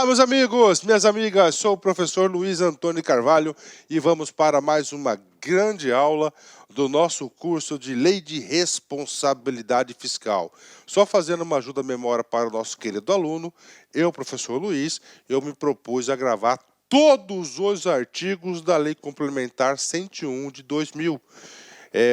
meus amigos, minhas amigas, sou o professor Luiz Antônio Carvalho e vamos para mais uma grande aula do nosso curso de Lei de Responsabilidade Fiscal. Só fazendo uma ajuda à memória para o nosso querido aluno, eu, professor Luiz, eu me propus a gravar todos os artigos da Lei Complementar 101 de 2000.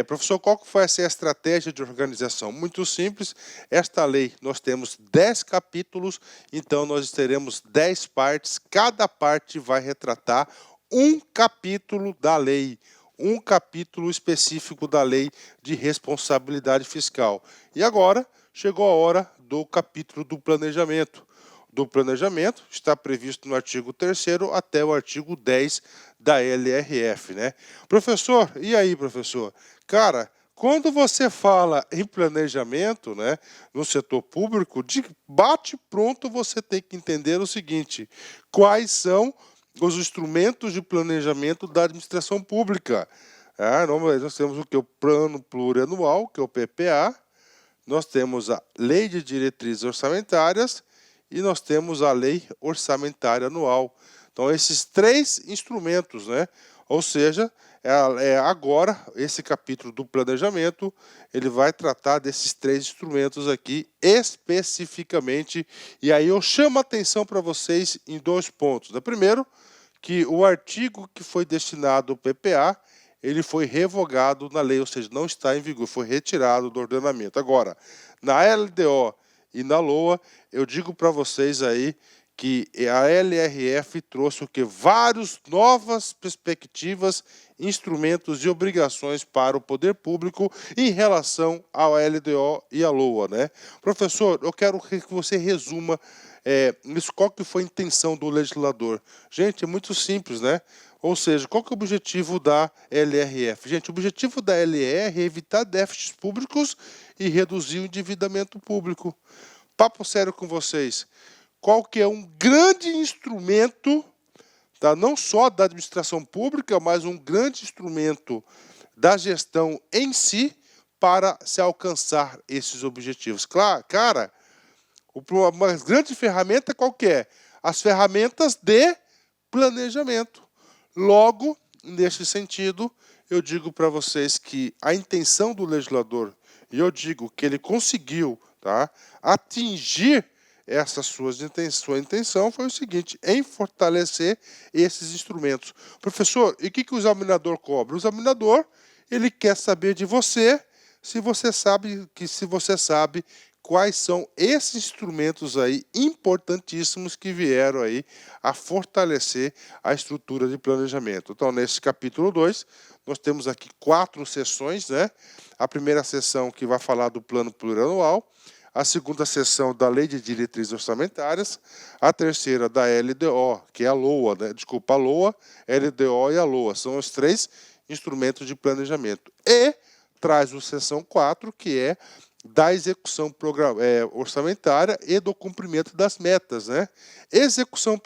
Professor, qual que foi essa estratégia de organização? Muito simples, esta lei nós temos 10 capítulos, então nós teremos 10 partes, cada parte vai retratar um capítulo da lei, um capítulo específico da lei de responsabilidade fiscal. E agora chegou a hora do capítulo do planejamento. Do planejamento está previsto no artigo 3º até o artigo 10 da LRF, né? Professor, e aí, professor? Cara, quando você fala em planejamento, né, no setor público, de bate pronto você tem que entender o seguinte: quais são os instrumentos de planejamento da administração pública? Nós temos o que? O Plano Plurianual, que é o PPA, nós temos a Lei de Diretrizes Orçamentárias e nós temos a Lei Orçamentária Anual. Então, esses três instrumentos, né? Ou seja, agora, esse capítulo do planejamento, ele vai tratar desses três instrumentos aqui especificamente. E aí eu chamo a atenção para vocês em dois pontos. Primeiro, que o artigo que foi destinado ao PPA, ele foi revogado na lei, ou seja, não está em vigor, foi retirado do ordenamento. Agora, na LDO e na LOA, eu digo para vocês aí que a LRF trouxe o que? Várias novas perspectivas, instrumentos e obrigações para o poder público em relação ao LDO e à LOA, né? Professor, eu quero que você resuma isso, qual que foi a intenção do legislador. Gente, é muito simples, né? Ou seja, qual que é o objetivo da LRF? Gente, o objetivo da LR é evitar déficits públicos e reduzir o endividamento público. Papo sério com vocês. Qual que é um grande instrumento, tá? Não só da administração pública, mas um grande instrumento da gestão em si para se alcançar esses objetivos? Claro, cara, uma grande ferramenta qual que é? As ferramentas de planejamento. Logo, neste sentido, eu digo para vocês que a intenção do legislador, e eu digo que ele conseguiu, tá, atingir sua intenção foi o seguinte: em fortalecer esses instrumentos. Professor, e o que o examinador cobra? O examinador, ele quer saber de você se você sabe quais são esses instrumentos aí importantíssimos que vieram aí a fortalecer a estrutura de planejamento. Então, nesse capítulo 2, nós temos aqui 4 sessões, né? A primeira sessão que vai falar do plano plurianual, a segunda sessão da Lei de Diretrizes Orçamentárias, a terceira da LDO, que é a LOA, né? Desculpa, a LOA, LDO e a LOA, são os 3 instrumentos de planejamento. E traz a seção 4, que é da execução orçamentária e do cumprimento das metas, né? Execução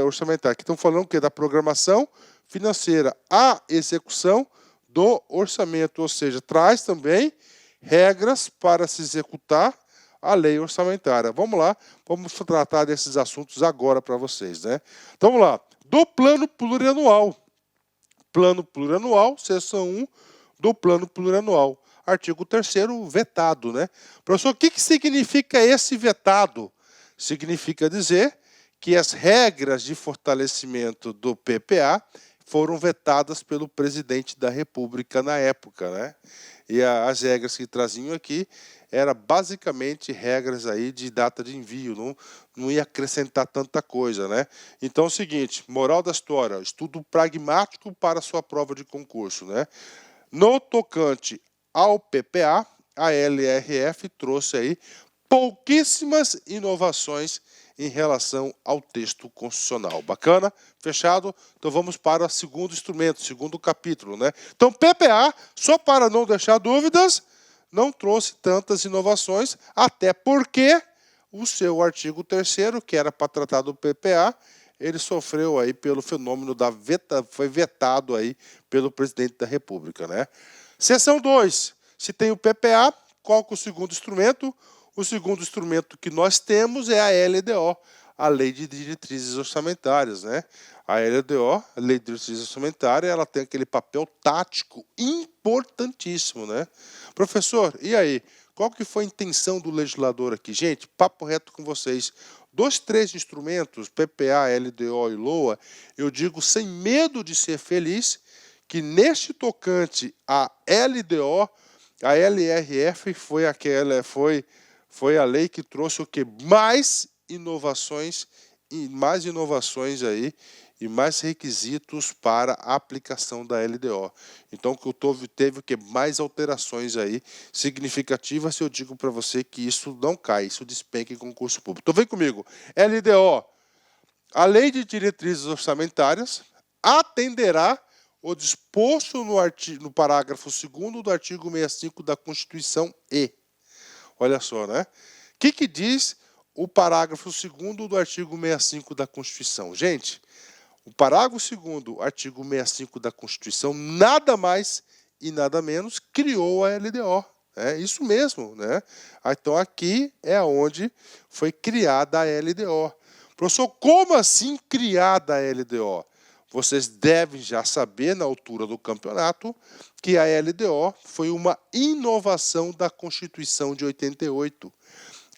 orçamentária, que estão falando o quê? Da programação financeira, a execução do orçamento, ou seja, traz também regras para se executar a lei orçamentária. Vamos lá, vamos tratar desses assuntos agora para vocês, né? Então, vamos lá. Do plano plurianual. Plano plurianual, seção 1 do plano plurianual. Artigo 3º, vetado, né? Professor, o que significa esse vetado? Significa dizer que as regras de fortalecimento do PPA foram vetadas pelo presidente da República na época, né? E as regras que traziam aqui eram basicamente regras aí de data de envio, não ia acrescentar tanta coisa, né? Então é o seguinte, moral da história, estudo pragmático para a sua prova de concurso, né? No tocante ao PPA, a LRF trouxe aí pouquíssimas inovações em relação ao texto constitucional. Bacana? Fechado? Então vamos para o segundo instrumento, segundo capítulo, né? Então, PPA, só para não deixar dúvidas, não trouxe tantas inovações, até porque o seu artigo 3º, que era para tratar do PPA, ele sofreu aí pelo fenômeno foi vetado aí pelo presidente da República, né? Seção 2, se tem o PPA, qual que é o segundo instrumento? O segundo instrumento que nós temos é a LDO, a Lei de Diretrizes Orçamentárias, né? A LDO, a Lei de Diretrizes Orçamentárias, ela tem aquele papel tático importantíssimo, né? Professor, e aí? Qual que foi a intenção do legislador aqui? Gente, papo reto com vocês. Dos três instrumentos, PPA, LDO e LOA, eu digo sem medo de ser feliz que neste tocante a LDO, a LRF foi a lei que trouxe o que? Mais inovações aí e mais requisitos para a aplicação da LDO. Então, que teve o que? Mais alterações aí significativas, se eu digo para você que isso não cai, isso despenca em concurso público. Então, vem comigo. LDO, a Lei de Diretrizes Orçamentárias atenderá o disposto no parágrafo 2º do artigo 65 da Constituição e. Olha só, né? O que diz o parágrafo 2º do artigo 65 da Constituição? Gente, o parágrafo 2º, artigo 65 da Constituição, nada mais e nada menos criou a LDO. É isso mesmo, né? Então aqui é onde foi criada a LDO. Professor, como assim criada a LDO? Vocês devem já saber, na altura do campeonato, que a LDO foi uma inovação da Constituição de 88.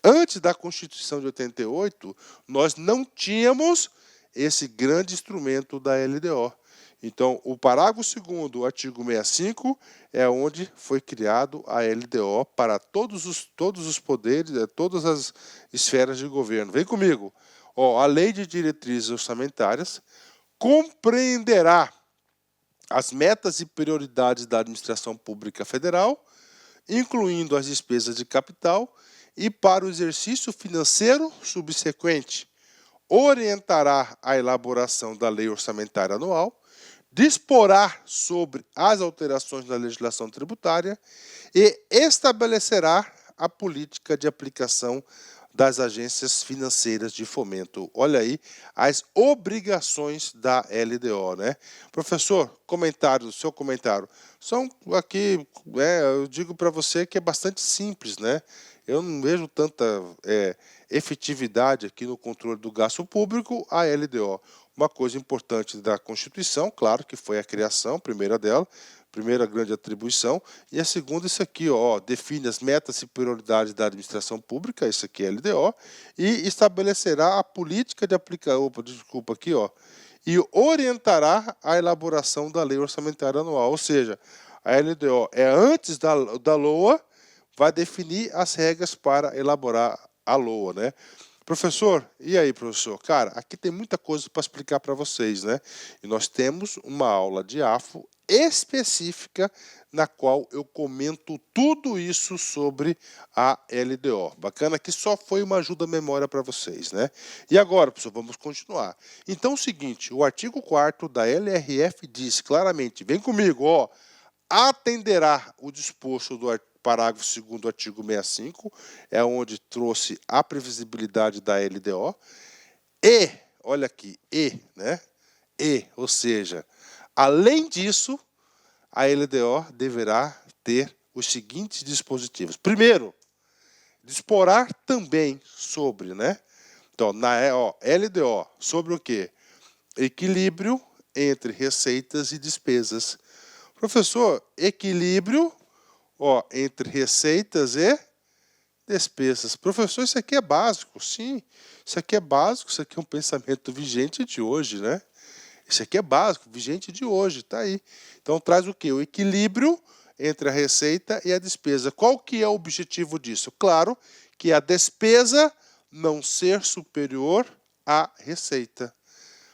Antes da Constituição de 88, nós não tínhamos esse grande instrumento da LDO. Então, o parágrafo 2º, artigo 65, é onde foi criado a LDO para todos os poderes, todas as esferas de governo. Vem comigo. A Lei de Diretrizes Orçamentárias compreenderá as metas e prioridades da administração pública federal, incluindo as despesas de capital, e para o exercício financeiro subsequente, orientará a elaboração da lei orçamentária anual, disporá sobre as alterações na legislação tributária e estabelecerá a política de aplicação das agências financeiras de fomento. Olha aí as obrigações da LDO, né? Professor, seu comentário. São aqui, eu digo para você que é bastante simples, né? Eu não vejo tanta efetividade aqui no controle do gasto público, a LDO. Uma coisa importante da Constituição, claro, que foi a criação, a primeira dela, primeira grande atribuição, e a segunda, isso aqui, define as metas e prioridades da administração pública, isso aqui é LDO, e estabelecerá a política de aplicação, e orientará a elaboração da lei orçamentária anual, ou seja, a LDO é antes da LOA, vai definir as regras para elaborar a LOA, né? Professor, e aí, professor? Cara, aqui tem muita coisa para explicar para vocês, né? E nós temos uma aula de AFO específica na qual eu comento tudo isso sobre a LDO. Bacana que só foi uma ajuda à memória para vocês, né? E agora, professor, vamos continuar. Então, é o seguinte, o artigo 4º da LRF diz claramente, vem comigo, atenderá o disposto do parágrafo 2º do artigo 65, é onde trouxe a previsibilidade da LDO, e, olha aqui, né? Ou seja, além disso, a LDO deverá ter os seguintes dispositivos. Primeiro, disporá também sobre, né? Então, LDO, sobre o quê? Equilíbrio entre receitas e despesas. Professor, equilíbrio entre receitas e despesas. Professor, isso aqui é básico. Sim, isso aqui é básico, isso aqui é um pensamento vigente de hoje, né? Isso aqui é básico, vigente de hoje, tá aí. Então traz o quê? O equilíbrio entre a receita e a despesa. Qual que é o objetivo disso? Claro que a despesa não ser superior à receita.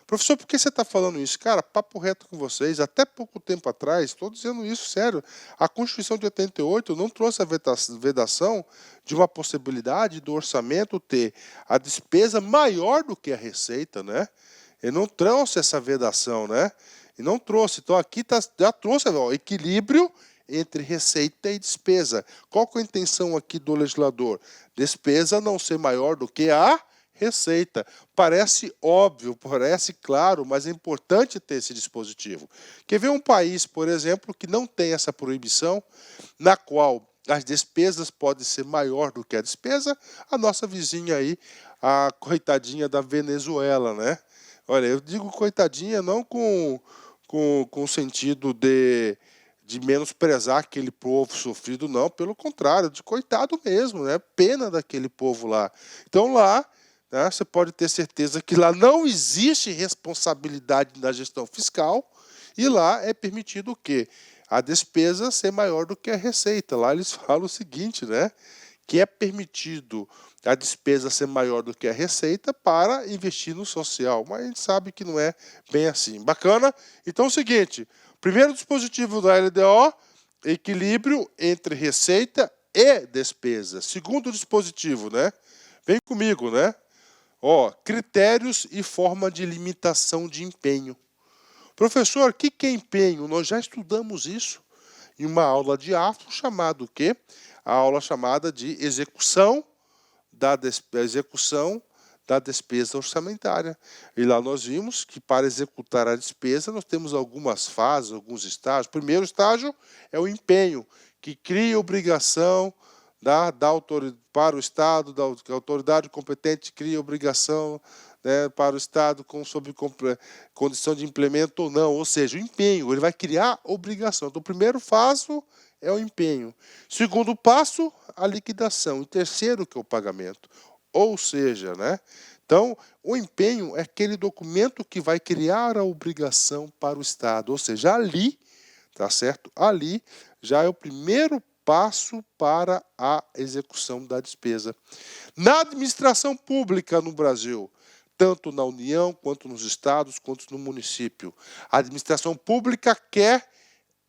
Professor, por que você está falando isso? Cara, papo reto com vocês, até pouco tempo atrás, estou dizendo isso sério, a Constituição de 88 não trouxe a vedação de uma possibilidade do orçamento ter a despesa maior do que a receita, né? Ele não trouxe essa vedação, né? E não trouxe. Então aqui já trouxe equilíbrio entre receita e despesa. Qual que é a intenção aqui do legislador? Despesa não ser maior do que a receita. Parece óbvio, parece claro, mas é importante ter esse dispositivo. Quer ver um país, por exemplo, que não tem essa proibição, na qual as despesas podem ser maior do que a despesa. A nossa vizinha aí, a coitadinha da Venezuela, né? Olha, eu digo coitadinha não com sentido de menosprezar aquele povo sofrido, não. Pelo contrário, de coitado mesmo, né? Pena daquele povo lá. Então lá, né, você pode ter certeza que lá não existe responsabilidade na gestão fiscal e lá é permitido o quê? A despesa ser maior do que a receita. Lá eles falam o seguinte, né? Que é permitido a despesa ser maior do que a receita para investir no social. Mas a gente sabe que não é bem assim. Bacana? Então é o seguinte, primeiro dispositivo da LDO, equilíbrio entre receita e despesa. Segundo dispositivo, né? Vem comigo, né? Ó, critérios e forma de limitação de empenho. Professor, o que é empenho? Nós já estudamos isso em uma aula de afro chamada o quê? A aula chamada de execução da despesa orçamentária. E lá nós vimos que para executar a despesa nós temos algumas fases, alguns estágios. O primeiro estágio é o empenho, que cria obrigação para o Estado, a autoridade competente cria obrigação, né, para o Estado sob condição de implemento ou não. Ou seja, o empenho, ele vai criar obrigação. Então, o primeiro passo é o empenho. Segundo passo, a liquidação. E terceiro, que é o pagamento. Ou seja, né? Então, o empenho é aquele documento que vai criar a obrigação para o Estado. Ou seja, ali, tá certo? Ali já é o primeiro passo para a execução da despesa. Na administração pública no Brasil, tanto na União, quanto nos estados, quanto no município, a administração pública quer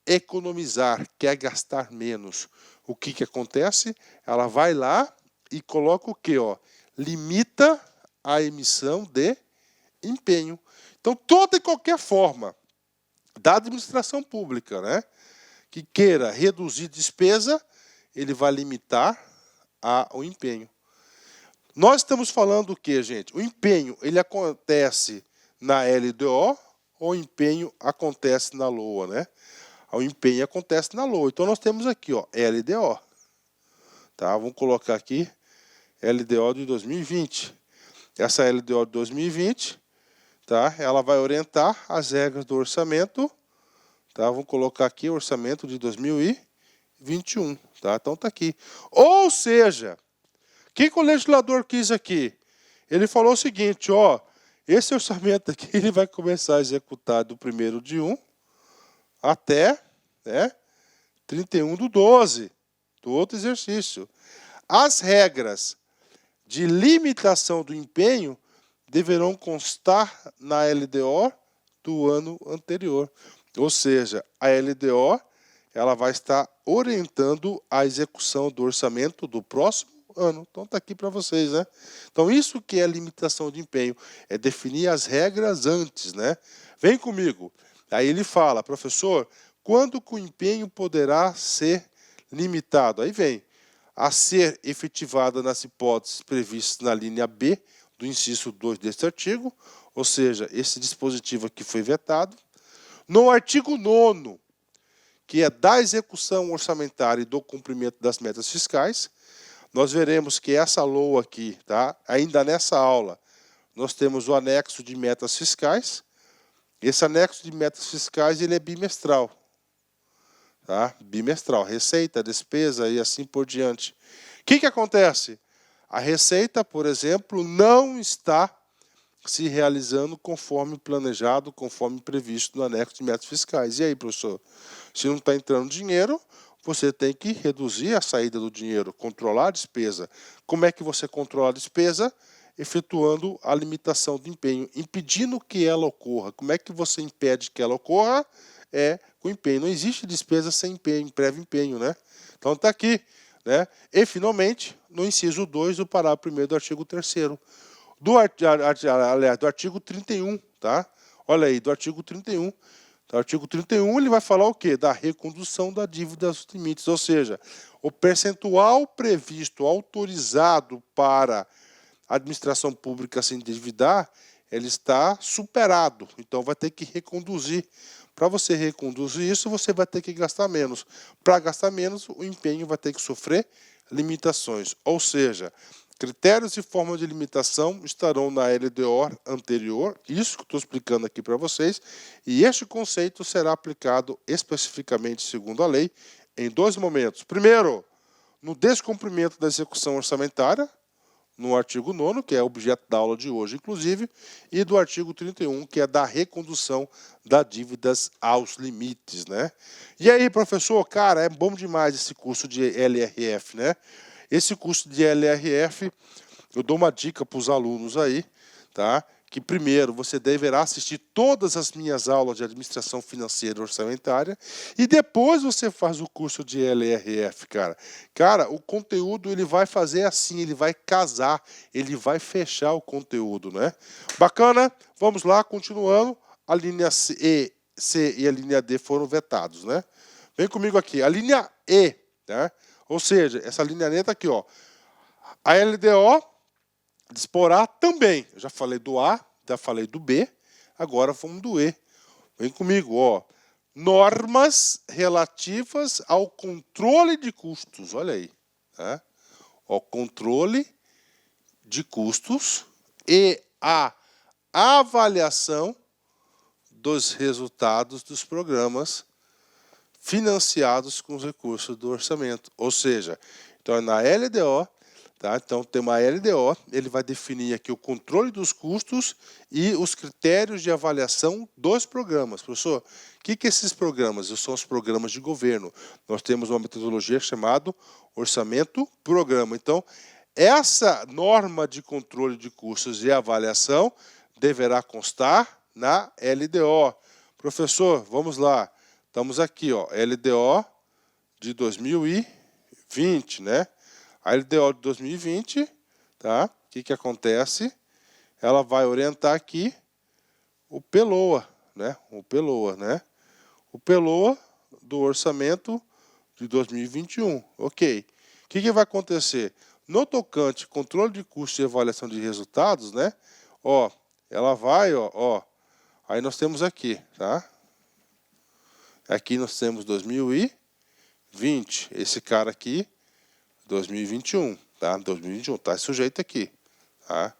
economizar, quer gastar menos. O que acontece? Ela vai lá e coloca o quê? Ó? Limita a emissão de empenho. Então, toda e qualquer forma da administração pública, né, que queira reduzir despesa, ele vai limitar o empenho. Nós estamos falando o que, gente? O empenho, ele acontece na LDO ou o empenho acontece na LOA, né? O empenho acontece na LOA. Então, nós temos aqui, ó, LDO. Tá? Vamos colocar aqui LDO de 2020. Essa LDO de 2020, tá? Ela vai orientar as regras do orçamento. Tá? Vamos colocar aqui o orçamento de 2021. Tá? Então, está aqui. Ou seja, o que o legislador quis aqui? Ele falou o seguinte, ó, esse orçamento aqui ele vai começar a executar do 1º de 1 até, né, 31/12 do outro exercício. As regras de limitação do empenho deverão constar na LDO do ano anterior. Ou seja, a LDO ela vai estar orientando a execução do orçamento do próximo ano. Então está aqui para vocês, né? Então isso que é limitação de empenho, é definir as regras antes, né? Vem comigo. Aí ele fala, professor, quando que o empenho poderá ser limitado? Aí vem, a ser efetivada nas hipóteses previstas na linha B do inciso 2 deste artigo, ou seja, esse dispositivo aqui foi vetado. No artigo 9º, que é da execução orçamentária e do cumprimento das metas fiscais, nós veremos que essa LOA aqui, tá? Ainda nessa aula, nós temos o anexo de metas fiscais. Esse anexo de metas fiscais ele é bimestral. Tá? Bimestral, receita, despesa e assim por diante. O que acontece? A receita, por exemplo, não está se realizando conforme planejado, conforme previsto no anexo de metas fiscais. E aí, professor? Se não está entrando dinheiro, você tem que reduzir a saída do dinheiro, controlar a despesa. Como é que você controla a despesa? Efetuando a limitação do empenho, impedindo que ela ocorra. Como é que você impede que ela ocorra? É com empenho. Não existe despesa sem empenho, prévio empenho, né? Então está aqui, né? E finalmente, no inciso 2 do parágrafo 1º do artigo 3º. Do artigo 31, tá? Olha aí, do artigo 31. O artigo 31 ele vai falar o quê? Da recondução da dívida aos limites, ou seja, o percentual previsto, autorizado para a administração pública se endividar, ele está superado, então vai ter que reconduzir Para você reconduzir isso, você vai ter que gastar menos. Para gastar menos, o empenho vai ter que sofrer limitações. Ou seja, critérios e forma de limitação estarão na LDO anterior, isso que estou explicando aqui para vocês, e este conceito será aplicado especificamente, segundo a lei, em dois momentos. Primeiro, no descumprimento da execução orçamentária, no artigo 9º, que é objeto da aula de hoje, inclusive, e do artigo 31, que é da recondução das dívidas aos limites, né? E aí, professor, cara, é bom demais esse curso de LRF, né? Esse curso de LRF, eu dou uma dica para os alunos aí, tá? Que primeiro você deverá assistir todas as minhas aulas de administração financeira e orçamentária e depois você faz o curso de LRF, cara. Cara, o conteúdo ele vai fazer assim, ele vai casar, ele vai fechar o conteúdo, né? Bacana? Vamos lá, continuando. A linha C e a linha D foram vetados, né? Vem comigo aqui. A linha E, né? Ou seja, essa linha neta aqui, ó. A LDO disporá também. Eu já falei do A, já falei do B, agora vamos do E. Vem comigo, ó. Normas relativas ao controle de custos. Olha aí. Tá? O controle de custos e a avaliação dos resultados dos programas financiados com os recursos do orçamento. Ou seja, então é na LDO, tá? Então tem uma LDO, ele vai definir aqui o controle dos custos e os critérios de avaliação dos programas. Professor, o que esses programas? São os programas de governo. Nós temos uma metodologia chamada orçamento-programa. Então, essa norma de controle de custos e avaliação deverá constar na LDO. Professor, vamos lá. Estamos aqui, ó, LDO de 2020, né? A LDO de 2020, tá? O que acontece? Ela vai orientar aqui o PELOA, né? O PELOA, né? O PELOA do orçamento de 2021. Ok. O que vai acontecer? No tocante controle de custos e avaliação de resultados, né? Ó, ela vai, ó. Aí nós temos aqui, tá? Aqui nós temos 2020. Esse cara aqui, 2021, tá? 2021, tá sujeito aqui, tá?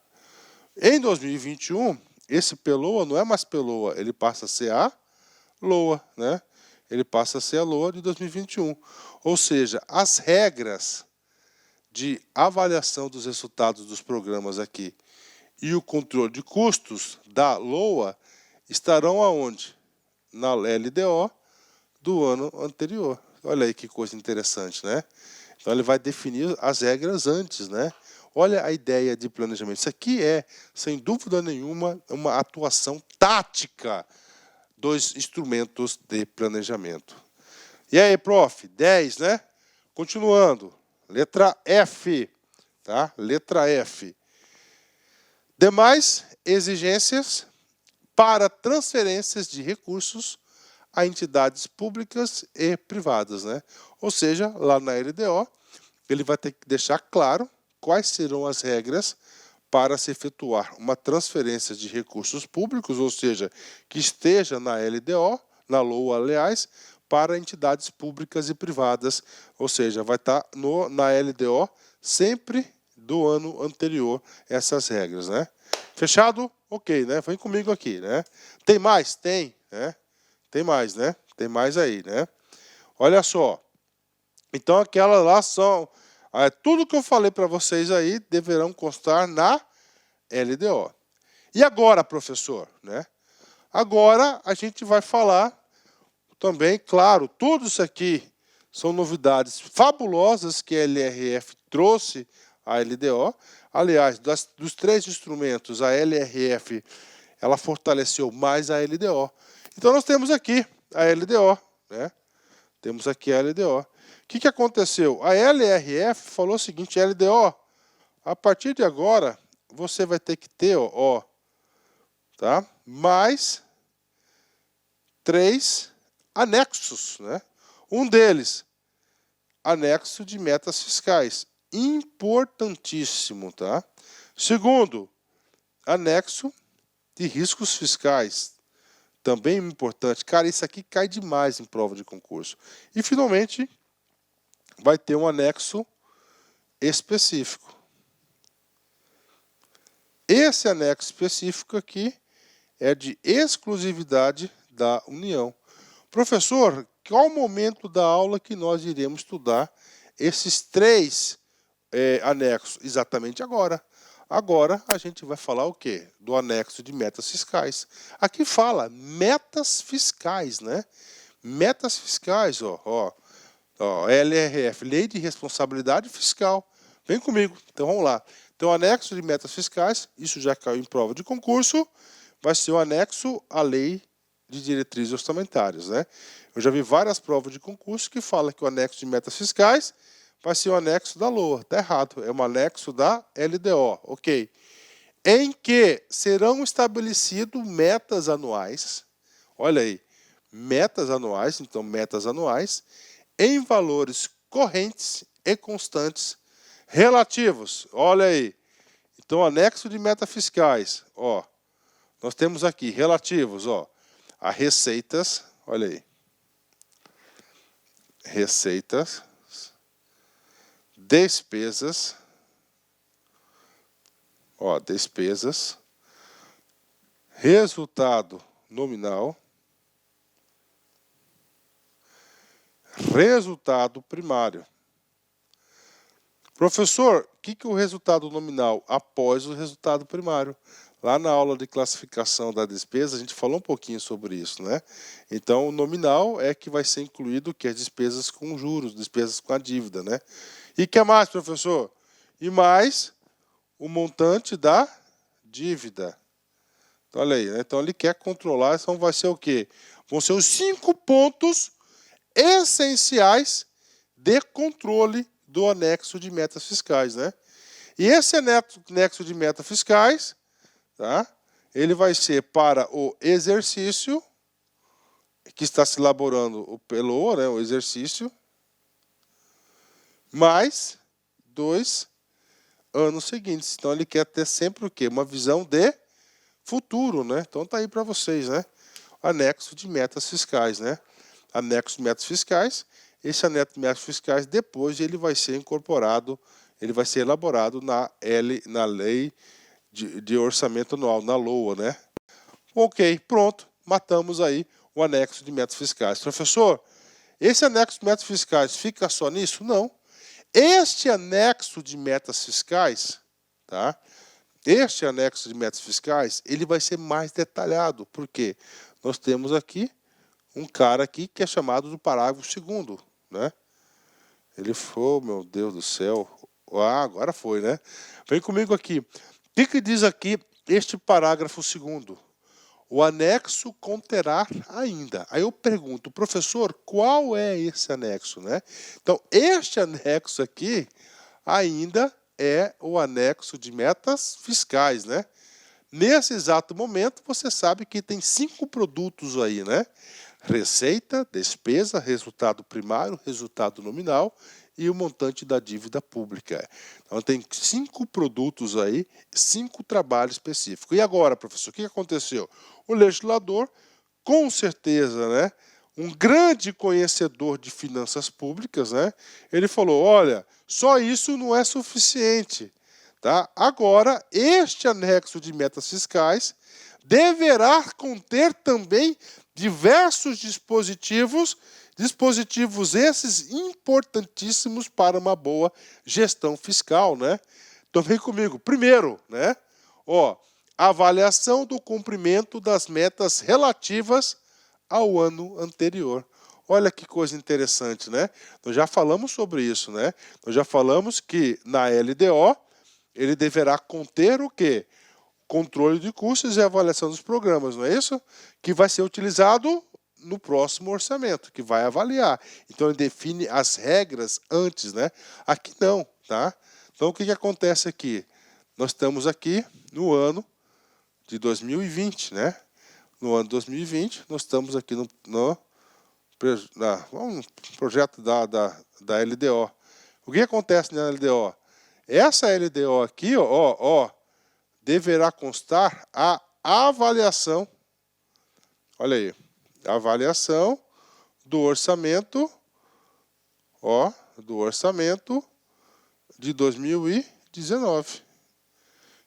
Em 2021, esse PELOA não é mais PELOA, ele passa a ser a LOA, né? Ele passa a ser a LOA de 2021. Ou seja, as regras de avaliação dos resultados dos programas aqui e o controle de custos da LOA estarão aonde? Na LDO do ano anterior. Olha aí que coisa interessante, né? Então ele vai definir as regras antes, né? Olha a ideia de planejamento. Isso aqui é, sem dúvida nenhuma, uma atuação tática dos instrumentos de planejamento. E aí, prof? 10, né? Continuando. Letra F, tá? Letra F. Demais exigências para transferências de recursos a entidades públicas e privadas, né? Ou seja, lá na LDO, ele vai ter que deixar claro quais serão as regras para se efetuar uma transferência de recursos públicos, ou seja, que esteja na LDO, na LOA, aliás, para entidades públicas e privadas, ou seja, vai estar na LDO sempre do ano anterior essas regras, né? Fechado? Ok, né? Vem comigo aqui, né? Tem mais? Tem, né? Tem mais, né? Tem mais aí, né? Olha só. Então, aquelas lá são... tudo que eu falei para vocês aí deverão constar na LDO. E agora, professor, né? Agora a gente vai falar também, claro, tudo isso aqui são novidades fabulosas que a LRF trouxe à LDO. Aliás, dos três instrumentos, a LRF ela fortaleceu mais a LDO. Então nós temos aqui a LDO, né? Temos aqui a LDO. O que aconteceu? A LRF falou o seguinte, LDO, a partir de agora, você vai ter que ter, ó, tá? Mais 3 anexos, né? Um deles, anexo de metas fiscais. Importantíssimo, tá? Segundo, anexo de riscos fiscais. também importante. Cara, isso aqui cai demais em prova de concurso. E, finalmente, vai ter um anexo específico. Esse anexo específico aqui é de exclusividade da União. Professor, qual o momento da aula que nós iremos estudar esses 3 anexos? Exatamente agora. Agora a gente vai falar o quê? Do anexo de metas fiscais. Aqui fala metas fiscais, né? Metas fiscais, ó, LRF, Lei de Responsabilidade Fiscal. Vem comigo, então vamos lá. Então, o anexo de metas fiscais, isso já caiu em prova de concurso, vai ser o anexo à Lei de Diretrizes Orçamentárias, né? Eu já vi várias provas de concurso que falam que o anexo de metas fiscais vai ser o anexo da LOA. Está errado, é um anexo da LDO, ok? Em que serão estabelecidos metas anuais, olha aí, metas anuais, então metas anuais, em valores correntes e constantes relativos, olha aí. Então, anexo de metas fiscais, ó, nós temos aqui relativos, ó, a receitas, olha aí, receitas, despesas, ó, despesas, resultado nominal, resultado primário. Professor, o que é o resultado nominal após o resultado primário? Lá na aula de classificação da despesa, a gente falou um pouquinho sobre isso, né? Então, o nominal é que vai ser incluído que as despesas com juros, despesas com a dívida, né? E o que mais, professor? E mais o montante da dívida. Então, olha aí, né? Então ele quer controlar, então vai ser o quê? Vão ser os 5 pontos essenciais de controle do anexo de metas fiscais, né? E esse anexo de metas fiscais, tá? Ele vai ser para o exercício que está se elaborando o PELOA, né? O exercício, mais 2 anos seguintes. Então ele quer ter sempre o quê? Uma visão de futuro, né? Então tá aí para vocês, né? Anexo de metas fiscais, né? Anexo de metas fiscais. Esse anexo de metas fiscais, depois ele vai ser incorporado, ele vai ser elaborado na Lei de Orçamento Anual, na LOA, né? Ok, pronto, matamos aí o anexo de metas fiscais. Professor, esse anexo de metas fiscais fica só nisso? Não. Este anexo de metas fiscais, tá? Este anexo de metas fiscais, ele vai ser mais detalhado, porque nós temos aqui um cara aqui que é chamado do parágrafo 2º, né? Ele foi, meu Deus do céu. Ah, agora foi, né? Vem comigo aqui. O que diz aqui este parágrafo 2º? O anexo conterá ainda. Aí eu pergunto, professor, qual é esse anexo, né? Então, este anexo aqui ainda é o anexo de metas fiscais, né? Nesse exato momento, você sabe que tem 5 produtos aí, né? Receita, despesa, resultado primário, resultado nominal e o montante da dívida pública. Então, tem 5 produtos aí, 5 trabalhos específicos. E agora, professor, o que aconteceu? O legislador, com certeza, né, um grande conhecedor de finanças públicas, né, ele falou, olha, só isso não é suficiente. Tá? Agora, este anexo de metas fiscais deverá conter também diversos dispositivos esses importantíssimos para uma boa gestão fiscal, né? Então vem comigo. Primeiro, né? Ó, avaliação do cumprimento das metas relativas ao ano anterior. Olha que coisa interessante, né? Nós já falamos sobre isso, né? Nós já falamos que na LDO ele deverá conter o quê? Controle de custos e avaliação dos programas, não é isso? Que vai ser utilizado no próximo orçamento, que vai avaliar. Então, ele define as regras antes, né? Aqui não, tá? Então, o que acontece aqui? Nós estamos aqui no ano de 2020, né? No ano de 2020, nós estamos aqui no projeto da LDO. O que acontece na LDO? Essa LDO aqui, ó, deverá constar a avaliação Olha aí, avaliação do orçamento, ó, do orçamento de 2019.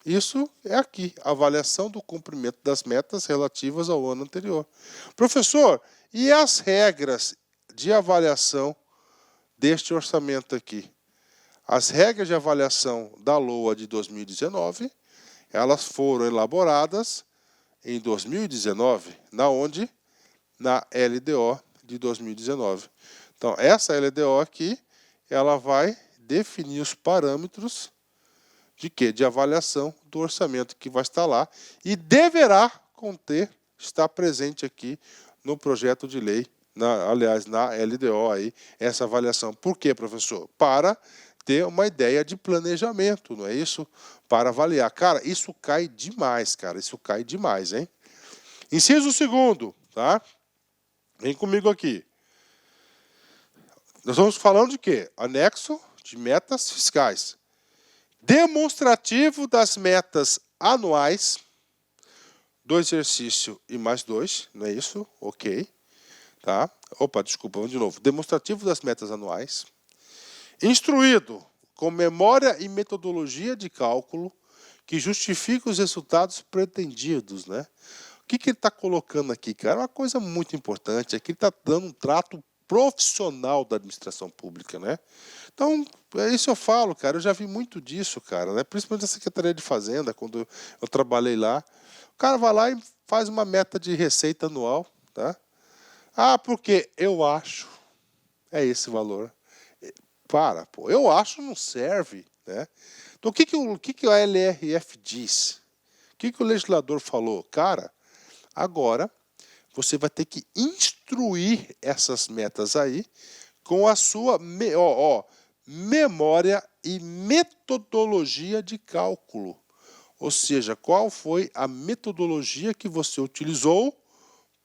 Isso é aqui, avaliação do cumprimento das metas relativas ao ano anterior. Professor, e as regras de avaliação deste orçamento aqui? As regras de avaliação da LOA de 2019, elas foram elaboradas em 2019, na onde? Na LDO de 2019. Então, essa LDO aqui, ela vai definir os parâmetros de quê? De avaliação do orçamento que vai estar lá e deverá conter, estar presente aqui no projeto de lei, aliás, na LDO aí, essa avaliação. Por quê, professor? Para ter uma ideia de planejamento, não é isso? Para avaliar. Cara, isso cai demais, cara, isso cai demais, hein? Inciso 2º, tá? Vem comigo aqui. Nós vamos falando de quê? Anexo de metas fiscais. Demonstrativo das metas anuais do exercício e mais 2, não é isso? Ok. Tá? Opa, desculpa, vamos de novo. Demonstrativo das metas anuais. Instruído com memória e metodologia de cálculo que justifica os resultados pretendidos, né? O que ele está colocando aqui, cara? É uma coisa muito importante. Aqui ele está dando um trato profissional da administração pública, né? Então, é isso eu falo, cara. Eu já vi muito disso, cara, né? Principalmente na Secretaria de Fazenda, quando eu trabalhei lá. O cara vai lá e faz uma meta de receita anual, tá? Ah, porque eu acho. É esse valor. Para, pô. Eu acho não serve, né? Então, o que a LRF diz? O que o legislador falou? Cara, agora você vai ter que instruir essas metas aí com a sua memória e metodologia de cálculo. Ou seja, qual foi a metodologia que você utilizou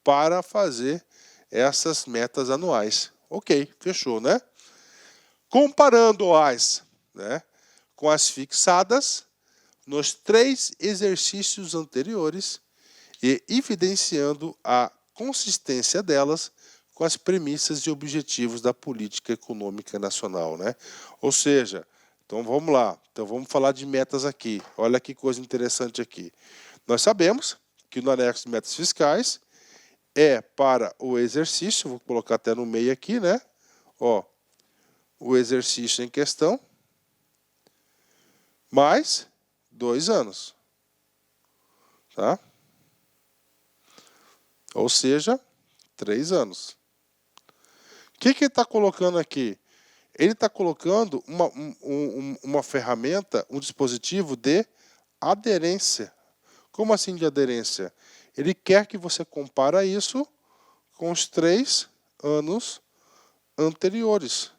para fazer essas metas anuais. Ok, fechou, né? Comparando-as, né, com as fixadas nos 3 exercícios anteriores e evidenciando a consistência delas com as premissas e objetivos da política econômica nacional, né? Ou seja, então vamos lá, então vamos falar de metas aqui. Olha que coisa interessante aqui. Nós sabemos que no anexo de metas fiscais é para o exercício, vou colocar até no meio aqui, né? Ó, o exercício em questão, mais 2 anos, tá? Ou seja, 3 anos. O que ele está colocando aqui? Ele está colocando uma ferramenta, um dispositivo de aderência. Como assim de aderência? Ele quer que você compare isso com os 3 anos anteriores.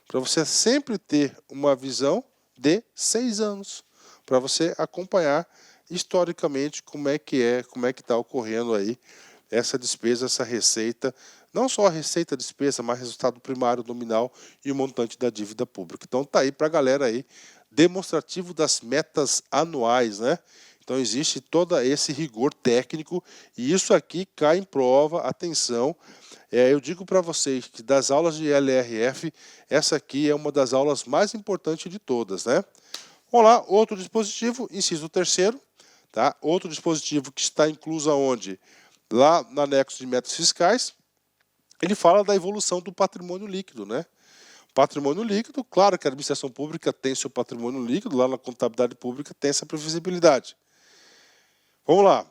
Para você sempre ter uma visão de 6 anos. Para você acompanhar historicamente como é que está ocorrendo aí essa despesa, essa receita, não só a receita, despesa, mas resultado primário, nominal e o montante da dívida pública. Então tá aí para a galera aí, demonstrativo das metas anuais, né? Então existe todo esse rigor técnico e isso aqui cai em prova, atenção. Eu digo para vocês que das aulas de LRF, essa aqui é uma das aulas mais importantes de todas, né? Vamos lá, outro dispositivo, inciso 3º, tá? Outro dispositivo que está incluso aonde? Lá no anexo de metas fiscais, ele fala da evolução do patrimônio líquido, né? Patrimônio líquido, claro que a administração pública tem seu patrimônio líquido, lá na contabilidade pública tem essa previsibilidade. Vamos lá.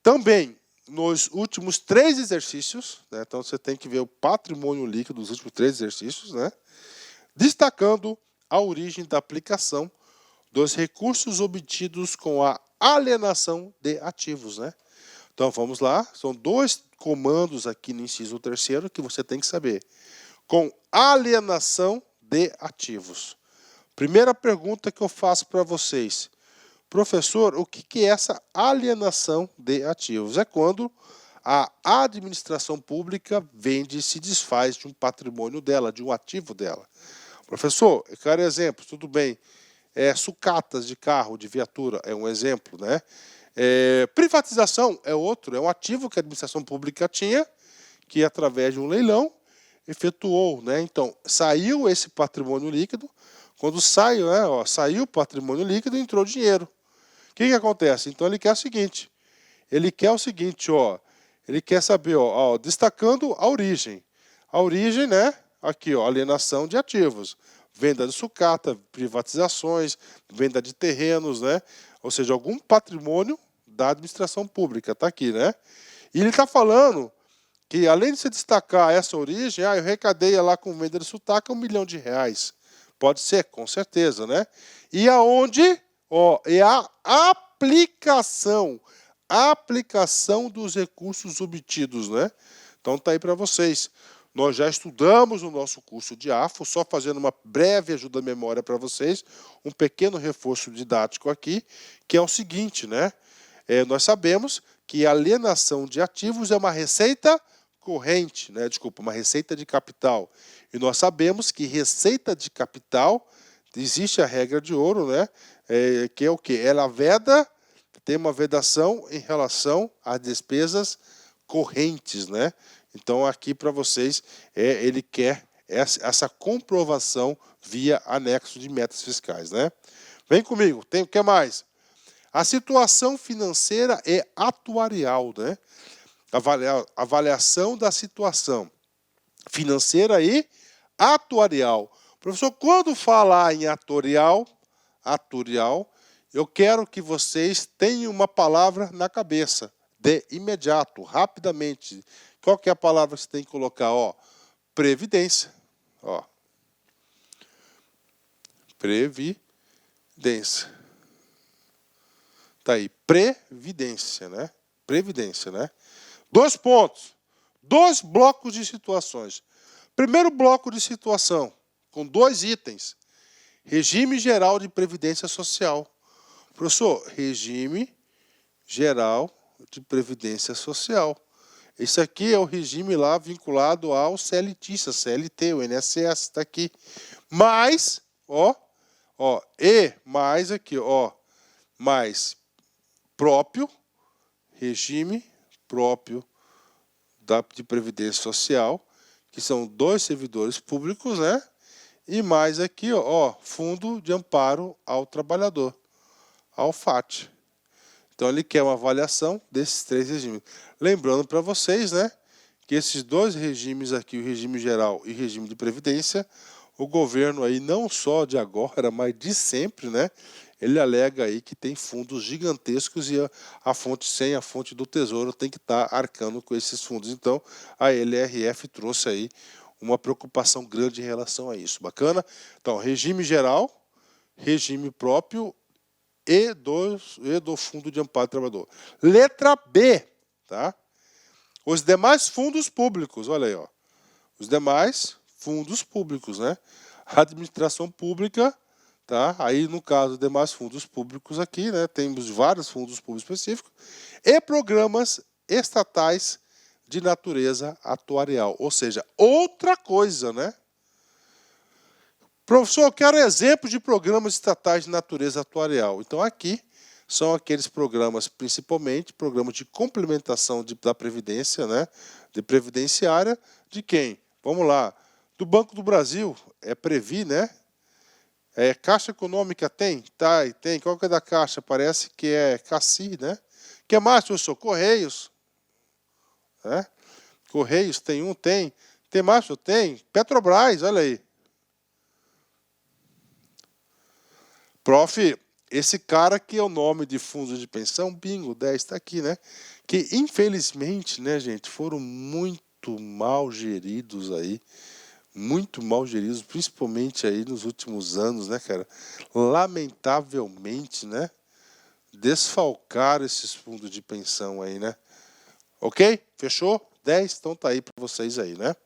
Também, nos últimos 3 exercícios, né? Então você tem que ver o patrimônio líquido dos últimos 3 exercícios, né? Destacando a origem da aplicação dos recursos obtidos com a alienação de ativos, né? Então vamos lá, são 2 comandos aqui no inciso 3º que você tem que saber. Com alienação de ativos. Primeira pergunta que eu faço para vocês. Professor, o que é essa alienação de ativos? É quando a administração pública vende e se desfaz de um patrimônio dela, de um ativo dela. Professor, eu quero exemplos, tudo bem. Sucatas de carro, de viatura, é um exemplo, né? Privatização é outro, é um ativo que a administração pública tinha, que através de um leilão efetuou, né? Então, saiu esse patrimônio líquido, quando saiu, né, saiu o patrimônio líquido, entrou dinheiro. O que acontece? Então ele quer o seguinte, ele quer saber, destacando a origem. A origem, né? Aqui, alienação de ativos, venda de sucata, privatizações, venda de terrenos, né? Ou seja, algum patrimônio da administração pública, está aqui, né? E ele está falando que, além de se destacar essa origem, eu recadeia lá com venda de sucata R$1 milhão. Pode ser, com certeza, né? E aonde? É a aplicação dos recursos obtidos, né? Então tá aí para vocês. Nós já estudamos no nosso curso de AFO, só fazendo uma breve ajuda à memória para vocês, um pequeno reforço didático aqui, que é o seguinte, né? Nós sabemos que a alienação de ativos é uma receita corrente, né? Desculpa, uma receita de capital. E nós sabemos que receita de capital, existe a regra de ouro, né? Que é o quê? Ela tem uma vedação em relação às despesas correntes, né? Então, aqui para vocês, ele quer essa comprovação via anexo de metas fiscais, né? Vem comigo, o que mais? A situação financeira é atuarial, né? Avaliação da situação financeira e atuarial. Professor, quando falar em atuarial, eu quero que vocês tenham uma palavra na cabeça, de imediato, rapidamente. Qual que é a palavra que você tem que colocar? Previdência. Previdência. Tá aí, previdência, né? Previdência, né? 2 pontos, 2 blocos de situações. Primeiro bloco de situação, com 2 itens. Regime geral de previdência social. Professor, regime geral de previdência social. Esse aqui é o regime lá vinculado ao CLT, o INSS, está aqui. Mais, mais aqui, mais próprio, regime próprio de previdência social, que são 2 servidores públicos, né? E mais aqui, Fundo de Amparo ao Trabalhador, ao FAT. Então, ele quer uma avaliação desses 3 regimes. Lembrando para vocês, né, que esses 2 regimes aqui, o regime geral e o regime de previdência, o governo aí, não só de agora, mas de sempre, né, ele alega aí que tem fundos gigantescos e a fonte 100, a fonte do Tesouro, tem que estar arcando com esses fundos. Então, a LRF trouxe aí uma preocupação grande em relação a isso. Bacana? Então, regime geral, regime próprio e do Fundo de Amparo ao Trabalhador. Letra B, tá? Os demais fundos públicos, olha aí, os demais fundos públicos, né? A administração pública, tá? Aí, no caso, demais fundos públicos aqui, né? Temos vários fundos públicos específicos e programas estatais de natureza atuarial, ou seja, outra coisa, né? Professor, eu quero exemplos de programas estatais de natureza atuarial. Então, aqui são aqueles programas, principalmente, programas de complementação da Previdência, né? De previdenciária, de quem? Vamos lá. Do Banco do Brasil, é Previ, né? Caixa Econômica tem? Tá, tem. Qual que é da Caixa? Parece que é Cassi, né? O que mais, professor? Correios. Né? Correios, tem um? Tem. Tem mais? Tem. Petrobras, olha aí. Prof, esse cara que é o nome de fundos de pensão, bingo, 10, está aqui, né? Que, infelizmente, né, gente, foram muito mal geridos aí. Muito mal geridos, principalmente aí nos últimos anos, né, cara? Lamentavelmente, né? Desfalcaram esses fundos de pensão aí, né? Ok? Fechou? 10? Então tá aí para vocês aí, né?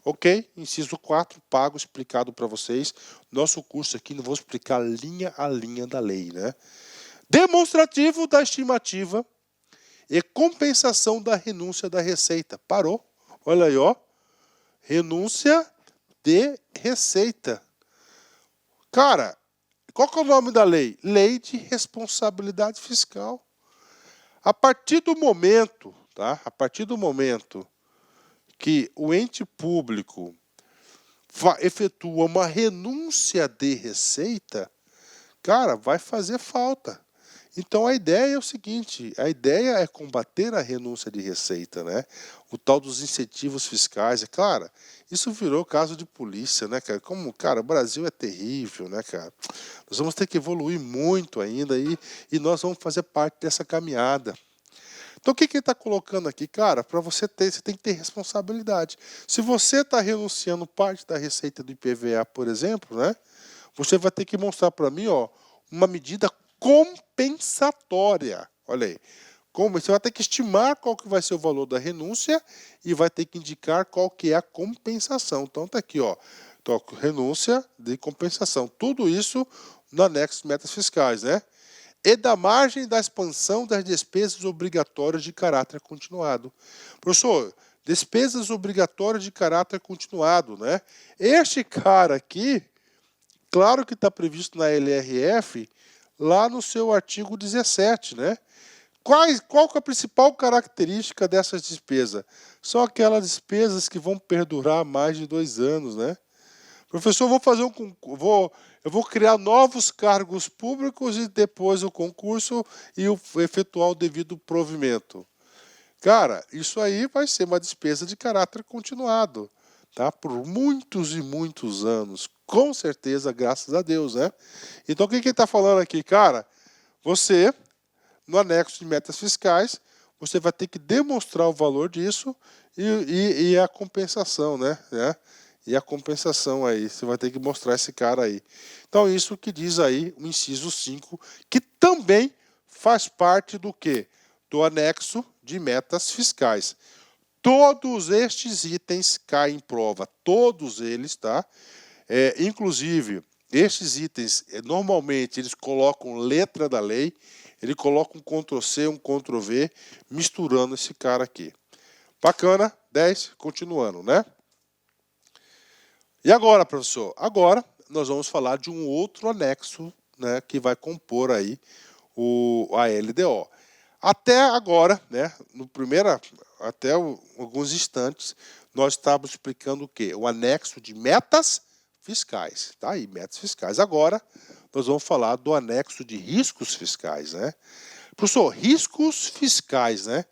Ok? Inciso 4, pago explicado para vocês. Nosso curso aqui, não vou explicar linha a linha da lei, né? Demonstrativo da estimativa e compensação da renúncia da receita. Parou. Olha aí, renúncia de receita. Cara, qual que é o nome da lei? Lei de responsabilidade fiscal. A partir do momento, tá? A partir do momento que o ente público efetua uma renúncia de receita, cara, vai fazer falta. Então a ideia é o seguinte, a ideia é combater a renúncia de receita, né? O tal dos incentivos fiscais, é claro, isso virou caso de polícia, né, cara? Como, cara, o Brasil é terrível, né, cara? Nós vamos ter que evoluir muito ainda e nós vamos fazer parte dessa caminhada. Então o que ele está colocando aqui? Cara, para você ter, você tem que ter responsabilidade. Se você está renunciando parte da receita do IPVA, por exemplo, né? Você vai ter que mostrar para mim, ó, uma medida compensatória. Olha aí. Como você vai ter que estimar qual que vai ser o valor da renúncia e vai ter que indicar qual que é a compensação. Então tá aqui, ó. Então, renúncia de compensação. Tudo isso no anexo de metas fiscais, né? E da margem da expansão das despesas obrigatórias de caráter continuado. Professor, despesas obrigatórias de caráter continuado, né? Este cara aqui, claro que está previsto na LRF, lá no seu artigo 17, né? Qual que é a principal característica dessas despesas? São aquelas despesas que vão perdurar mais de 2 anos, né? Professor, eu vou criar novos cargos públicos e depois o concurso e efetuar o devido provimento. Cara, isso aí vai ser uma despesa de caráter continuado, tá? Por muitos e muitos anos. Com certeza, graças a Deus, né? Então, o que ele está falando aqui? Cara, você, no anexo de metas fiscais, você vai ter que demonstrar o valor disso e a compensação, né? E a compensação aí, você vai ter que mostrar esse cara aí. Então, isso que diz aí o inciso 5, que também faz parte do quê? Do anexo de metas fiscais. Todos estes itens caem em prova, todos eles, tá? Inclusive, estes itens, normalmente, eles colocam letra da lei, ele coloca um Ctrl+C, um Ctrl+V, misturando esse cara aqui. Bacana, 10, continuando, né? E agora, professor? Agora nós vamos falar de um outro anexo, né, que vai compor aí a LDO. Até agora, né, até alguns instantes, nós estávamos explicando o quê? O anexo de metas fiscais. Tá aí, metas fiscais. Agora nós vamos falar do anexo de riscos fiscais, né? Professor, riscos fiscais, né?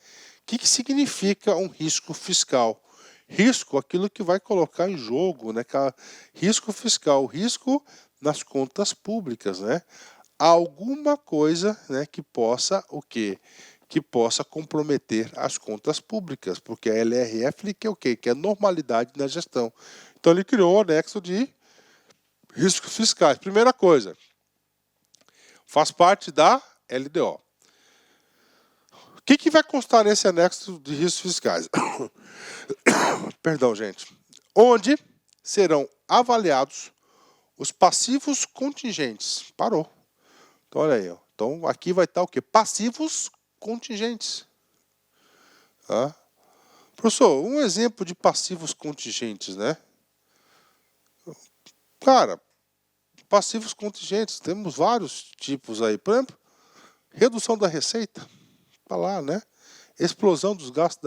O que significa um risco fiscal? Risco, aquilo que vai colocar em jogo, né? Risco fiscal, risco nas contas públicas, né? Alguma coisa, né, que possa o quê? Que possa comprometer as contas públicas, porque a LRF quer o quê? Quer normalidade na gestão. Então ele criou o anexo de riscos fiscais. Primeira coisa, faz parte da LDO. O que vai constar nesse anexo de riscos fiscais? Perdão, gente. Onde serão avaliados os passivos contingentes. Parou. Então, olha aí. Ó. Então, aqui vai estar o quê? Passivos contingentes. Tá? Professor, um exemplo de passivos contingentes, né? Cara, passivos contingentes, temos vários tipos aí. Por exemplo, redução da receita. Está lá, né? Explosão dos gastos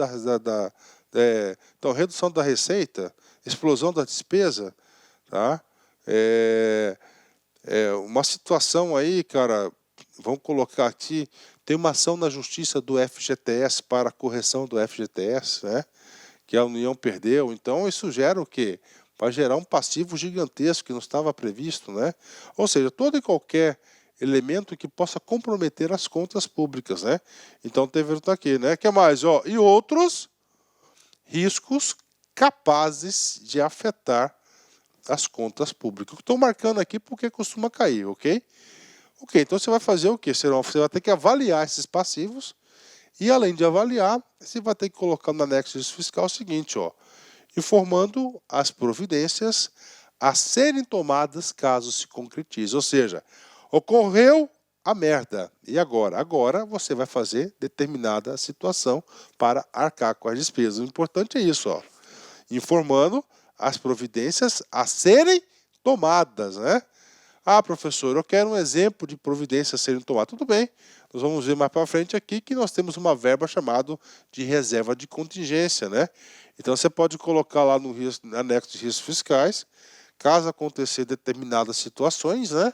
então, redução da receita, explosão da despesa, tá? Uma situação aí, cara, vamos colocar aqui, tem uma ação na justiça do FGTS para a correção do FGTS, né? Que a União perdeu. Então, isso gera o quê? Vai gerar um passivo gigantesco que não estava previsto, né? Ou seja, todo e qualquer elemento que possa comprometer as contas públicas, né? Então, teve aqui, né? O que mais? Ó, e outros riscos capazes de afetar as contas públicas. Estou marcando aqui porque costuma cair, ok? Ok, então você vai fazer o quê? Você vai ter que avaliar esses passivos e, além de avaliar, você vai ter que colocar no anexo fiscal o seguinte, ó, informando as providências a serem tomadas caso se concretize. Ou seja, ocorreu a merda. E agora? Agora você vai fazer determinada situação para arcar com as despesas. O importante é isso, ó, informando as providências a serem tomadas, né? Ah, professor, eu quero um exemplo de providências a serem tomadas. Tudo bem, nós vamos ver mais para frente aqui que nós temos uma verba chamada de reserva de contingência, né? Então você pode colocar lá no anexo de riscos fiscais, caso acontecer determinadas situações, né?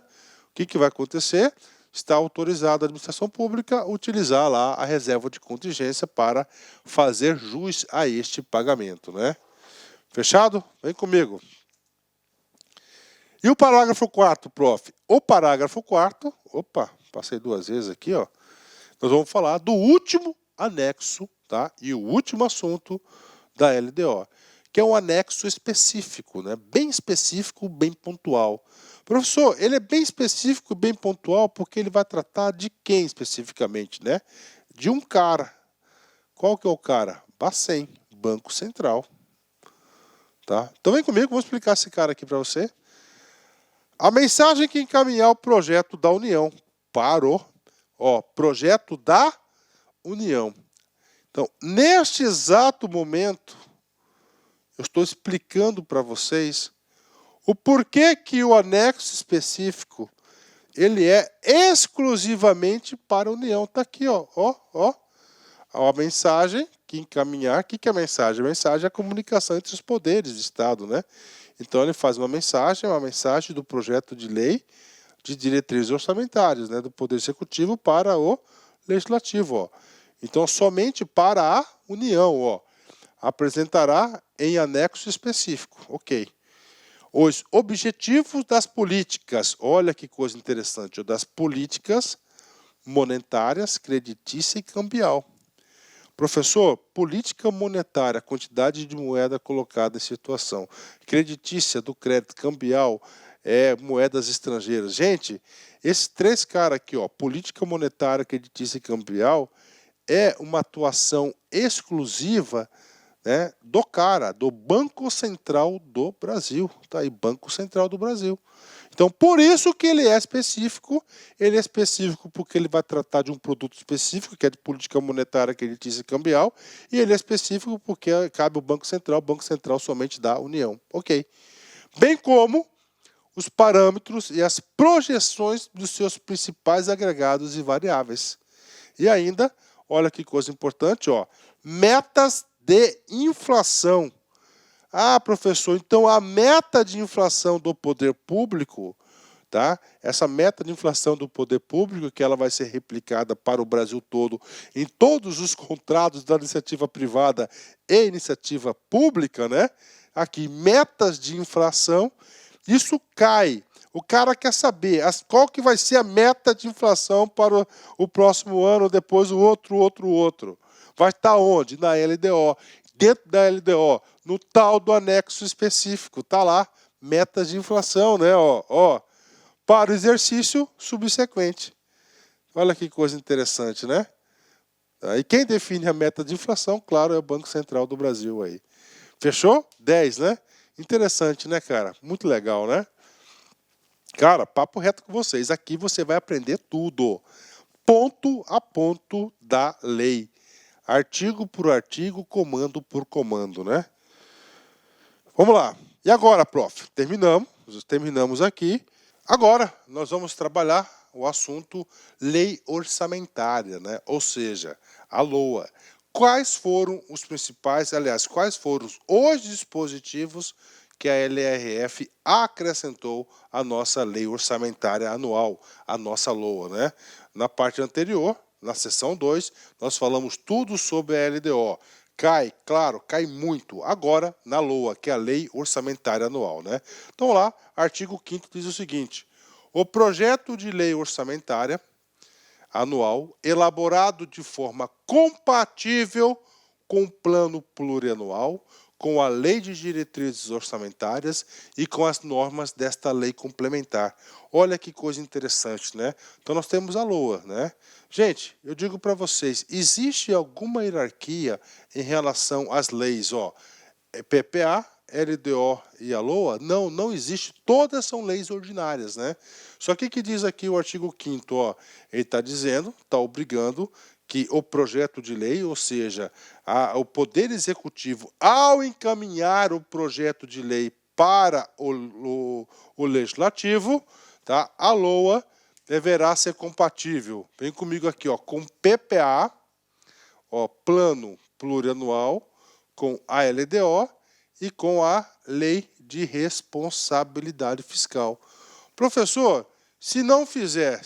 O que vai acontecer? Está autorizada a administração pública a utilizar lá a reserva de contingência para fazer jus a este pagamento, né? Fechado? Vem comigo. E o parágrafo 4º, prof? O parágrafo 4º, opa, passei 2 vezes aqui, ó. Nós vamos falar do último anexo, tá? E o último assunto da LDO, que é um anexo específico, né? Bem específico, bem pontual. Professor, ele é bem específico e bem pontual porque ele vai tratar de quem especificamente, né? De um cara. Qual que é o cara? Bacen, Banco Central. Tá? Então vem comigo, vou explicar esse cara aqui para você. A mensagem que encaminhar o projeto da União para o projeto da União. Então, neste exato momento, eu estou explicando para vocês o porquê que o anexo específico ele é exclusivamente para a União. Está aqui, ó. A mensagem que encaminhar. O que é a mensagem? A mensagem é a comunicação entre os poderes do Estado, né? Então ele faz uma mensagem do projeto de lei de diretrizes orçamentárias, né? Do Poder Executivo para o Legislativo, ó. Então somente para a União, ó. Apresentará em anexo específico, ok. Os objetivos das políticas, olha que coisa interessante, das políticas monetárias, creditícia e cambial. Professor, política monetária, quantidade de moeda colocada em situação. Creditícia do crédito cambial, moedas estrangeiras. Gente, esses 3 caras aqui, ó, política monetária, creditícia e cambial, é uma atuação exclusiva, né, do Banco Central do Brasil. Tá aí, Banco Central do Brasil. Então, por isso que ele é específico porque ele vai tratar de um produto específico, que é de política monetária, creditícia e cambial, e ele é específico porque cabe ao Banco Central somente da União. Ok. Bem como os parâmetros e as projeções dos seus principais agregados e variáveis. E ainda, olha que coisa importante, ó, metas de inflação. Ah, professor, então a meta de inflação do poder público, tá? Essa meta de inflação do poder público, que ela vai ser replicada para o Brasil todo, em todos os contratos da iniciativa privada e iniciativa pública, né? Aqui, metas de inflação, isso cai. O cara quer saber qual que vai ser a meta de inflação para o próximo ano, depois o outro. Vai estar onde? Na LDO. Dentro da LDO, no tal do anexo específico, tá lá, metas de inflação, né? Para o exercício subsequente. Olha que coisa interessante, né? E quem define a meta de inflação, claro, é o Banco Central do Brasil aí. Fechou? 10, né? Interessante, né, cara? Muito legal, né? Cara, papo reto com vocês. Aqui você vai aprender tudo. Ponto a ponto da lei. Artigo por artigo, comando por comando, né? Vamos lá. E agora, prof? Terminamos aqui. Agora, nós vamos trabalhar o assunto lei orçamentária, né? Ou seja, a LOA. Quais foram os principais, quais foram os dispositivos que a LRF acrescentou à nossa lei orçamentária anual, a nossa LOA, né? Na parte anterior, na seção 2, nós falamos tudo sobre a LDO. Cai muito. Agora, na LOA, que é a Lei Orçamentária Anual, né? Então lá, artigo 5º diz o seguinte: o projeto de lei orçamentária anual, elaborado de forma compatível com o plano plurianual, com a lei de diretrizes orçamentárias e com as normas desta lei complementar. Olha que coisa interessante, né? Então nós temos a LOA, né? Gente, eu digo para vocês, existe alguma hierarquia em relação às leis, PPA, LDO e a LOA? Não, não existe. Todas são leis ordinárias, né? Só que o que diz aqui o artigo 5º, ele está dizendo, está obrigando que o projeto de lei, ou seja, o Poder Executivo, ao encaminhar o projeto de lei para o Legislativo, tá? A LOA, deverá ser compatível, vem comigo aqui, ó, com PPA, ó, Plano Plurianual, com a LDO e com a Lei de Responsabilidade Fiscal. Professor, se não fizer,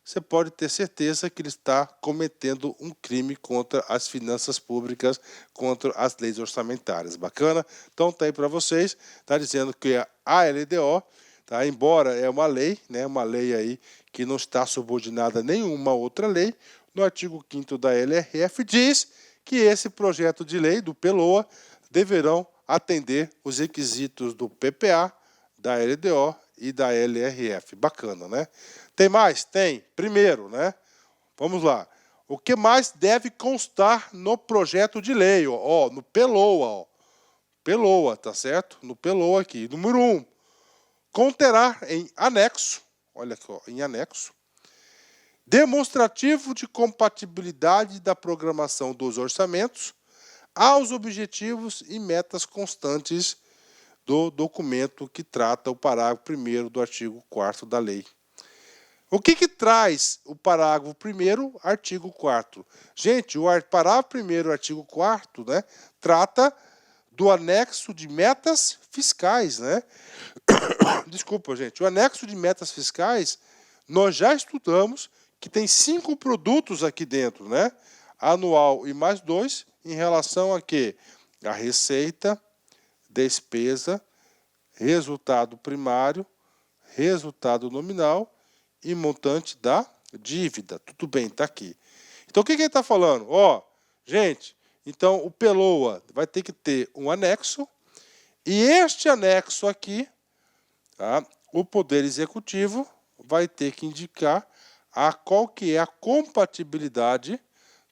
você pode ter certeza que ele está cometendo um crime contra as finanças públicas, contra as leis orçamentárias. Bacana? Então tá aí para vocês, tá dizendo que a LDO, tá, embora é uma lei, né, uma lei aí que não está subordinada a nenhuma outra lei, no artigo 5º da LRF diz que esse projeto de lei do PLOA deverão atender os requisitos do PPA, da LDO e da LRF. Bacana, né? Tem mais? Tem. Primeiro, né? Vamos lá. O que mais deve constar no projeto de lei? Ó, no PLOA, ó. PLOA, tá certo? No PLOA aqui. Número 1. Conterá em anexo, olha aqui, ó, em anexo, demonstrativo de compatibilidade da programação dos orçamentos aos objetivos e metas constantes do documento que trata o parágrafo 1º do artigo 4º da lei. O que traz o parágrafo 1º, artigo 4º? Gente, o parágrafo 1º, artigo 4º, né, trata do anexo de metas fiscais, né? Desculpa, gente. O anexo de metas fiscais, nós já estudamos que tem 5 produtos aqui dentro, né? Anual e mais 2, em relação a quê? A receita, despesa, resultado primário, resultado nominal e montante da dívida. Tudo bem, está aqui. Então, o que ele está falando? Ó, gente, então o PLOA vai ter que ter um anexo, e este anexo aqui, tá, o Poder Executivo vai ter que indicar qual que é a compatibilidade,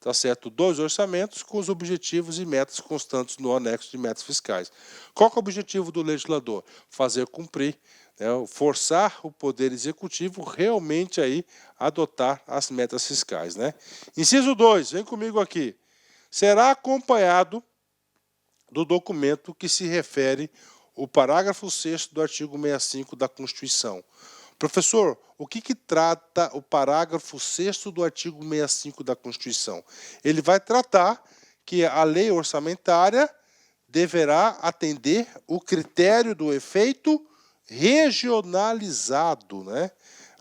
tá certo, dos orçamentos com os objetivos e metas constantes no anexo de metas fiscais. Qual que é o objetivo do legislador? Fazer cumprir, né, forçar o Poder Executivo realmente aí adotar as metas fiscais, né? Inciso 2, vem comigo aqui. Será acompanhado do documento que se refere o parágrafo 6º do artigo 65 da Constituição. Professor, o que trata o parágrafo 6º do artigo 65 da Constituição? Ele vai tratar que a lei orçamentária deverá atender o critério do efeito regionalizado, né?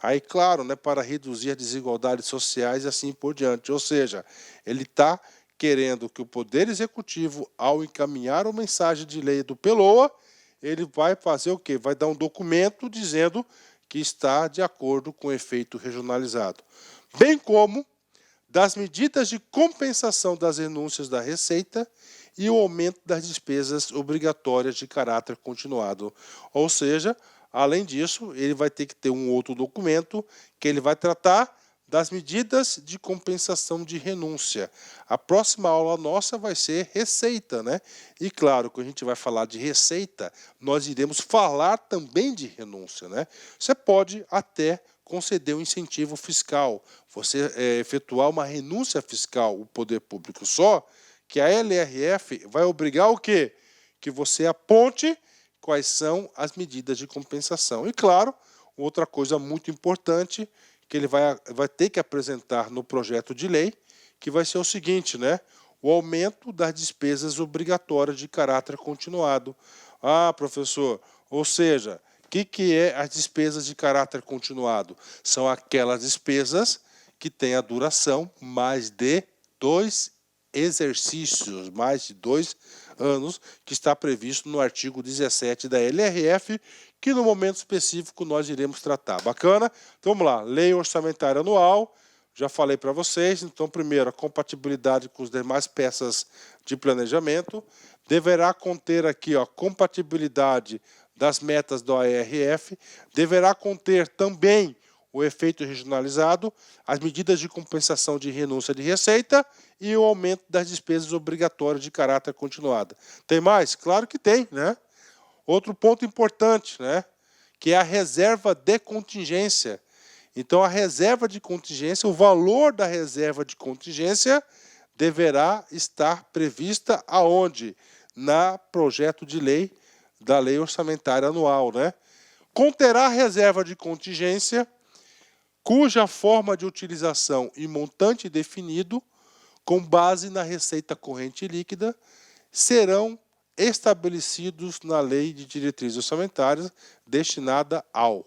Aí, claro, né, para reduzir as desigualdades sociais e assim por diante. Ou seja, ele está querendo que o Poder Executivo, ao encaminhar uma mensagem de lei do PLOA, ele vai fazer o quê? Vai dar um documento dizendo que está de acordo com o efeito regionalizado. Bem como das medidas de compensação das renúncias da receita e o aumento das despesas obrigatórias de caráter continuado. Ou seja, além disso, ele vai ter que ter um outro documento que ele vai tratar das medidas de compensação de renúncia. A próxima aula nossa vai ser receita, né? E claro, quando a gente vai falar de receita, nós iremos falar também de renúncia, né? Você pode até conceder um incentivo fiscal, você efetuar uma renúncia fiscal, o poder público, só que a LRF vai obrigar o quê? Que você aponte quais são as medidas de compensação. E claro, outra coisa muito importante que ele vai ter que apresentar no projeto de lei, que vai ser o seguinte, né? O aumento das despesas obrigatórias de caráter continuado. Ah, professor, ou seja, o que é as despesas de caráter continuado? São aquelas despesas que têm a duração mais de 2 exercícios, mais de 2 anos, que está previsto no artigo 17 da LRF, que no momento específico nós iremos tratar. Bacana? Então vamos lá, Lei Orçamentária Anual, já falei para vocês. Então, primeiro, a compatibilidade com as demais peças de planejamento, deverá conter aqui, ó, compatibilidade das metas do ARF, deverá conter também o efeito regionalizado, as medidas de compensação de renúncia de receita e o aumento das despesas obrigatórias de caráter continuado. Tem mais? Claro que tem, né? Outro ponto importante, né, que é a reserva de contingência. Então, a reserva de contingência, o valor da reserva de contingência deverá estar prevista aonde? Na projeto de lei da Lei Orçamentária Anual, né? Conterá reserva de contingência cuja forma de utilização e montante definido, com base na receita corrente líquida, serão estabelecidos na Lei de Diretrizes Orçamentárias destinada ao...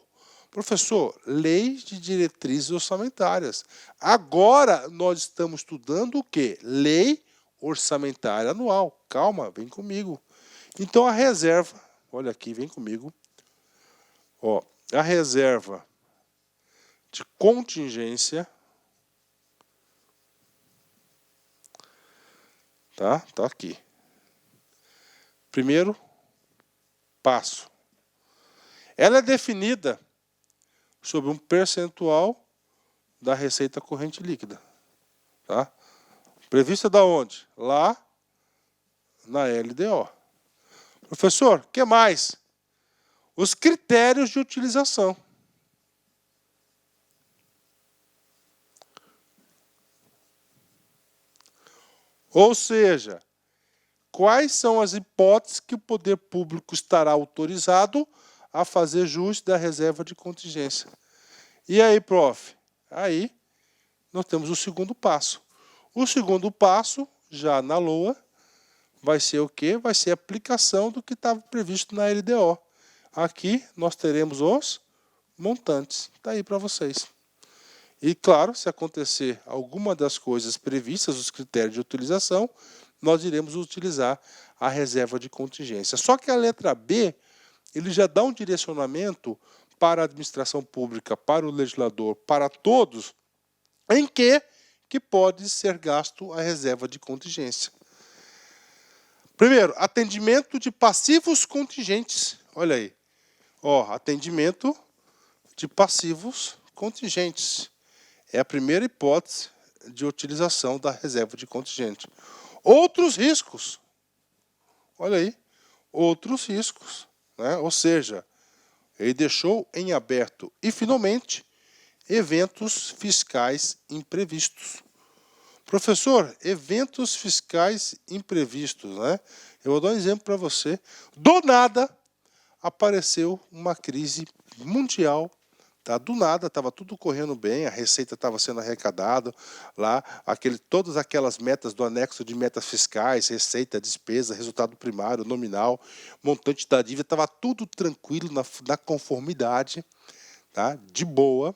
Professor, Lei de Diretrizes Orçamentárias. Agora nós estamos estudando o quê? Lei Orçamentária Anual. Calma, vem comigo. Então a reserva, olha aqui, vem comigo. Ó, a reserva de contingência, tá aqui. Primeiro passo. Ela é definida sobre um percentual da receita corrente líquida, tá? Prevista da onde? Lá na LDO. Professor, o que mais? Os critérios de utilização. Ou seja, quais são as hipóteses que o poder público estará autorizado a fazer jus da reserva de contingência? E aí, prof? Aí nós temos o segundo passo. O segundo passo, já na LOA, vai ser o quê? Vai ser a aplicação do que estava previsto na LDO. Aqui nós teremos os montantes. Está aí para vocês. E, claro, se acontecer alguma das coisas previstas, os critérios de utilização, nós iremos utilizar a reserva de contingência. Só que a letra B, ele já dá um direcionamento para a administração pública, para o legislador, para todos, em que pode ser gasto a reserva de contingência. Primeiro, atendimento de passivos contingentes. Olha aí. Ó, atendimento de passivos contingentes. É a primeira hipótese de utilização da reserva de contingente. Outros riscos. Olha aí. Outros riscos, né? Ou seja, ele deixou em aberto. E, finalmente, eventos fiscais imprevistos. Professor, eventos fiscais imprevistos, né? Eu vou dar um exemplo para você. Do nada, apareceu uma crise mundial. Tá? Do nada, estava tudo correndo bem, a receita estava sendo arrecadada, lá, todas aquelas metas do anexo de metas fiscais, receita, despesa, resultado primário, nominal, montante da dívida, estava tudo tranquilo, na conformidade, tá? De boa.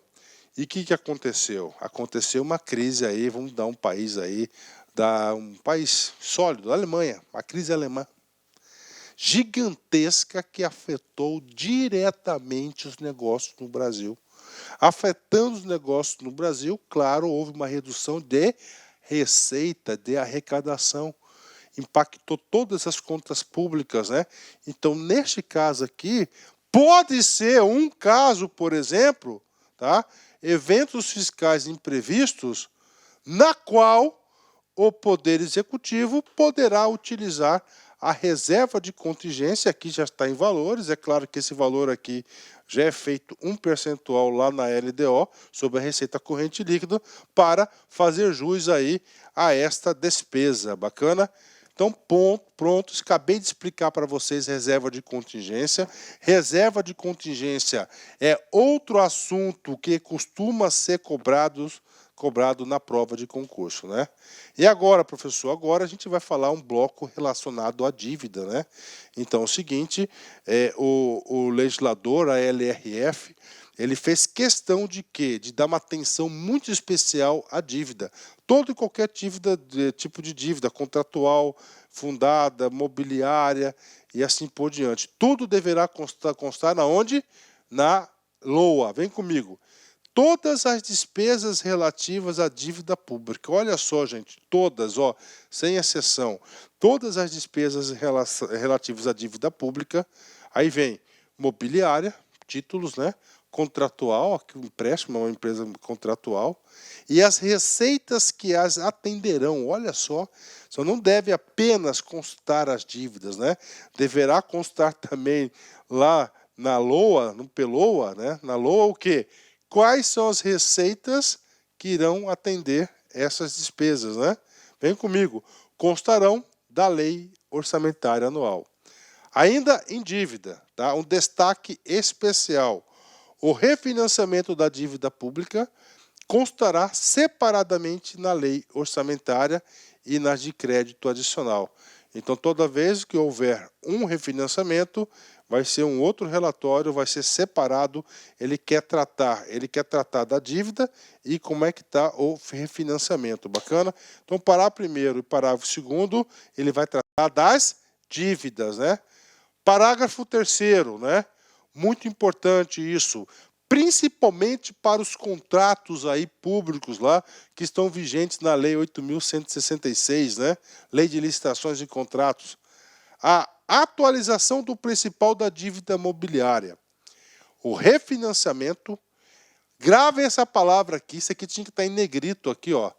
E o que aconteceu? Aconteceu uma crise aí, vamos dar um país aí, um país sólido, a Alemanha, a crise alemã. Gigantesca que afetou diretamente os negócios no Brasil. Afetando os negócios no Brasil, claro, houve uma redução de receita, de arrecadação. Impactou todas as contas públicas, né? Então, neste caso aqui, pode ser um caso, por exemplo, tá? Eventos fiscais imprevistos, na qual o Poder Executivo poderá utilizar a reserva de contingência, aqui já está em valores, é claro que esse valor aqui já é feito um percentual lá na LDO, sobre a receita corrente líquida, para fazer jus aí a esta despesa. Bacana? Então, pronto, acabei de explicar para vocês reserva de contingência. Reserva de contingência é outro assunto que costuma ser cobrado na prova de concurso, né? E agora, professor, agora a gente vai falar um bloco relacionado à dívida, né? Então, é o seguinte, o legislador, a LRF, ele fez questão de quê? De dar uma atenção muito especial à dívida. Todo e qualquer tipo de dívida, contratual, fundada, mobiliária e assim por diante. Tudo deverá constar na onde? Na LOA. Vem comigo. Todas as despesas relativas à dívida pública. Olha só, gente, todas, ó, sem exceção. Todas as despesas relativas à dívida pública. Aí vem mobiliária, títulos, né? Contratual, aqui o empréstimo é uma empresa contratual. E as receitas que as atenderão. Olha só não deve apenas constar as dívidas, né? Deverá constar também lá na LOA, no PELOA, né? Na LOA o quê? Quais são as receitas que irão atender essas despesas, né? Vem comigo. Constarão da Lei Orçamentária Anual. Ainda em dívida, tá? Um destaque especial. O refinanciamento da dívida pública constará separadamente na lei orçamentária e nas de crédito adicional. Então, toda vez que houver um refinanciamento, vai ser um outro relatório, vai ser separado. Ele quer tratar da dívida e como é que está o refinanciamento. Bacana? Então, parágrafo primeiro e parágrafo segundo, ele vai tratar das dívidas, né? Parágrafo terceiro, né? Muito importante isso, principalmente para os contratos aí públicos lá que estão vigentes na Lei 8.166, né? Lei de licitações e contratos. A atualização do principal da dívida mobiliária. O refinanciamento, grave essa palavra aqui, isso aqui tinha que estar em negrito aqui, ó.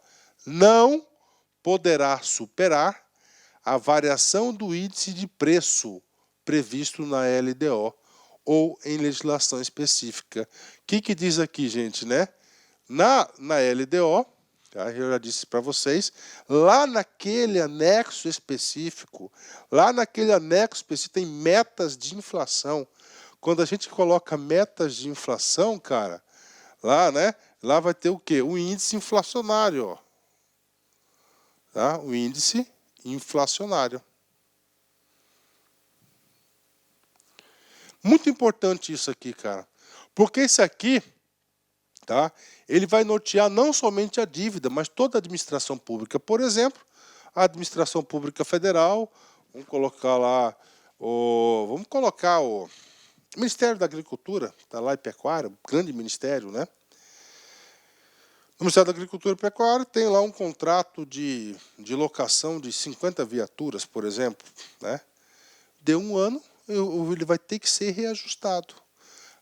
Não poderá superar a variação do índice de preço previsto na LDO ou em legislação específica. O que diz aqui, gente, né? Na LDO, tá? Eu já disse para vocês, lá naquele anexo específico, tem metas de inflação. Quando a gente coloca metas de inflação, cara, lá, né? Lá vai ter o quê? O índice inflacionário, ó. Tá? O índice inflacionário. Muito importante isso aqui, cara. Porque isso aqui, tá? Ele vai nortear não somente a dívida, mas toda a administração pública. Por exemplo, a administração pública federal, vamos colocar o Ministério da Agricultura, está lá em Pecuária, grande ministério, né? No Ministério da Agricultura e Pecuária tem lá um contrato de locação de 50 viaturas, por exemplo, né? Deu um ano, ele vai ter que ser reajustado.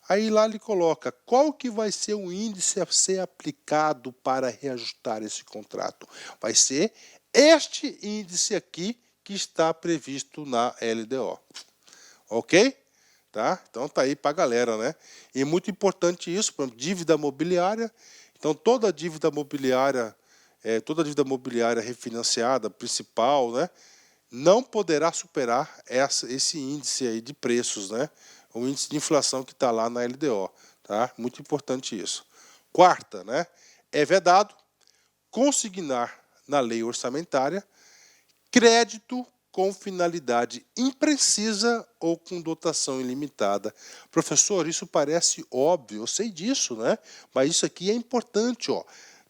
Aí lá ele coloca qual que vai ser o índice a ser aplicado para reajustar esse contrato. Vai ser este índice aqui que está previsto na LDO. Ok? Tá? Então tá aí para a galera, né? E é muito importante isso, por exemplo, dívida mobiliária. Então toda dívida mobiliária refinanciada, principal, né? Não poderá superar esse índice aí de preços, né? O índice de inflação que está lá na LDO, tá? Muito importante isso. Quarta, né? É vedado consignar na lei orçamentária crédito com finalidade imprecisa ou com dotação ilimitada. Professor, isso parece óbvio, eu sei disso, né? Mas isso aqui é importante, ó.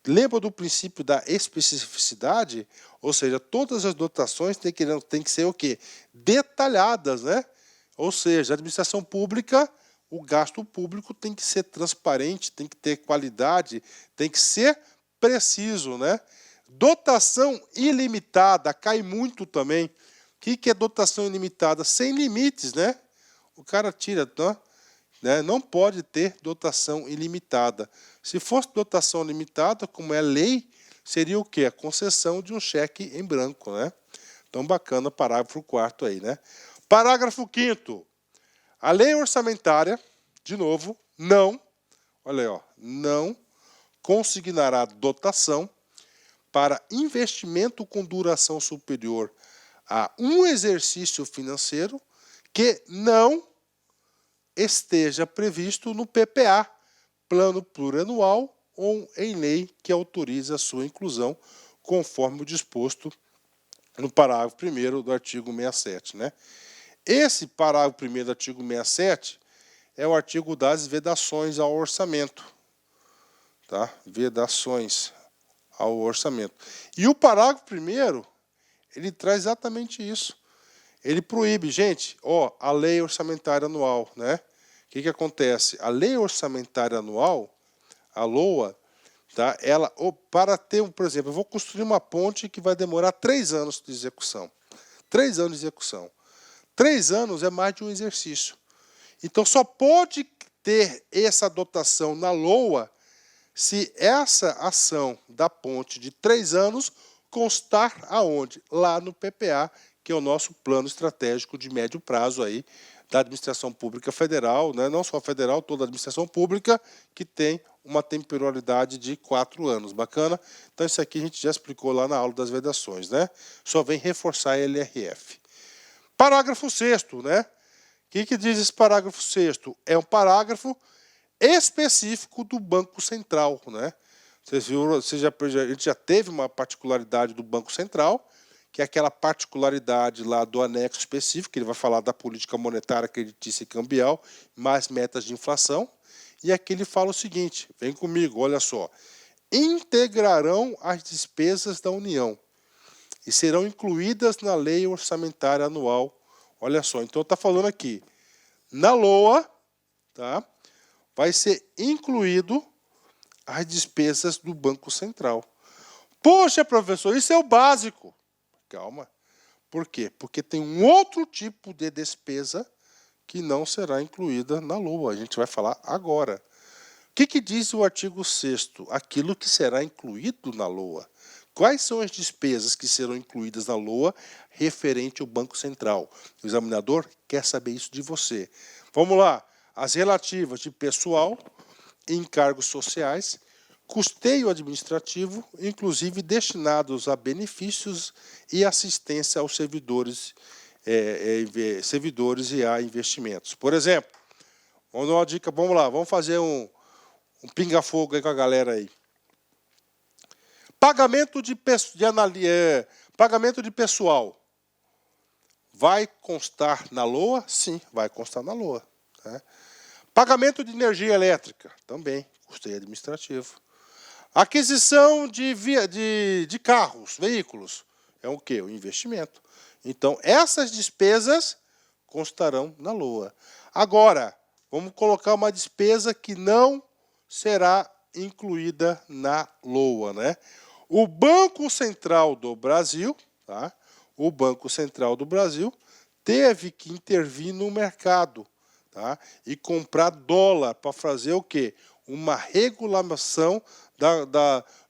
Lembra do princípio da especificidade? Ou seja, todas as dotações têm que ser o quê? Detalhadas, né? Ou seja, a administração pública, o gasto público tem que ser transparente, tem que ter qualidade, tem que ser preciso, né? Dotação ilimitada, cai muito também. O que é dotação ilimitada? Sem limites, né? O cara tira, né? Não pode ter dotação ilimitada. Se fosse dotação limitada, como é lei, seria o quê? A concessão de um cheque em branco, né? Então, bacana, parágrafo 4º aí, né? Parágrafo 5º. A lei orçamentária, de novo, olha aí, ó, não consignará dotação para investimento com duração superior a um exercício financeiro que não esteja previsto no PPA, Plano Plurianual, ou em lei que autoriza a sua inclusão, conforme o disposto no parágrafo 1º do artigo 67, né? Esse parágrafo 1º do artigo 67 é o artigo das vedações ao orçamento, tá? Vedações ao orçamento. E o parágrafo 1º, ele traz exatamente isso. Ele proíbe, gente, ó, a lei orçamentária anual, né? O que acontece? A lei orçamentária anual, a LOA, tá? Ela, para ter, por exemplo, eu vou construir uma ponte que vai demorar 3 anos de execução. 3 anos de execução. 3 anos é mais de um exercício. Então, só pode ter essa dotação na LOA se essa ação da ponte de 3 anos constar aonde? Lá no PPA, que é o nosso plano estratégico de médio prazo aí da administração pública federal, né? Não só federal, toda a administração pública, que tem uma temporalidade de 4 anos. Bacana? Então, isso aqui a gente já explicou lá na aula das vedações, né? Só vem reforçar a LRF. Parágrafo 6º, né? O que diz esse parágrafo 6º? É um parágrafo específico do Banco Central, né? Vocês viram, a gente já teve uma particularidade do Banco Central, que é aquela particularidade lá do anexo específico, que ele vai falar da política monetária, creditícia e cambial, mais metas de inflação. E aqui ele fala o seguinte, vem comigo, olha só. Integrarão as despesas da União e serão incluídas na lei orçamentária anual. Olha só, então está falando aqui, na LOA, tá? Vai ser incluído as despesas do Banco Central. Poxa, professor, isso é o básico. Calma. Por quê? Porque tem um outro tipo de despesa que não será incluída na LOA. A gente vai falar agora. O que diz o artigo 6º? Aquilo que será incluído na LOA. Quais são as despesas que serão incluídas na LOA referente ao Banco Central? O examinador quer saber isso de você. Vamos lá. As relativas de pessoal, encargos sociais, custeio administrativo, inclusive destinados a benefícios e assistência aos servidores e a investimentos. Por exemplo, vamos dar uma dica, vamos lá, vamos fazer um pinga-fogo aí com a galera aí. Pagamento de pessoal. Vai constar na LOA? Sim, vai constar na LOA. Né? Pagamento de energia elétrica? Também, custeio administrativo. Aquisição de carros, veículos, é o quê? O investimento. Então, essas despesas constarão na LOA. Agora, vamos colocar uma despesa que não será incluída na LOA, né? O Banco Central do Brasil, tá? O Banco Central do Brasil teve que intervir no mercado, tá? E comprar dólar para fazer o quê? Uma regulamentação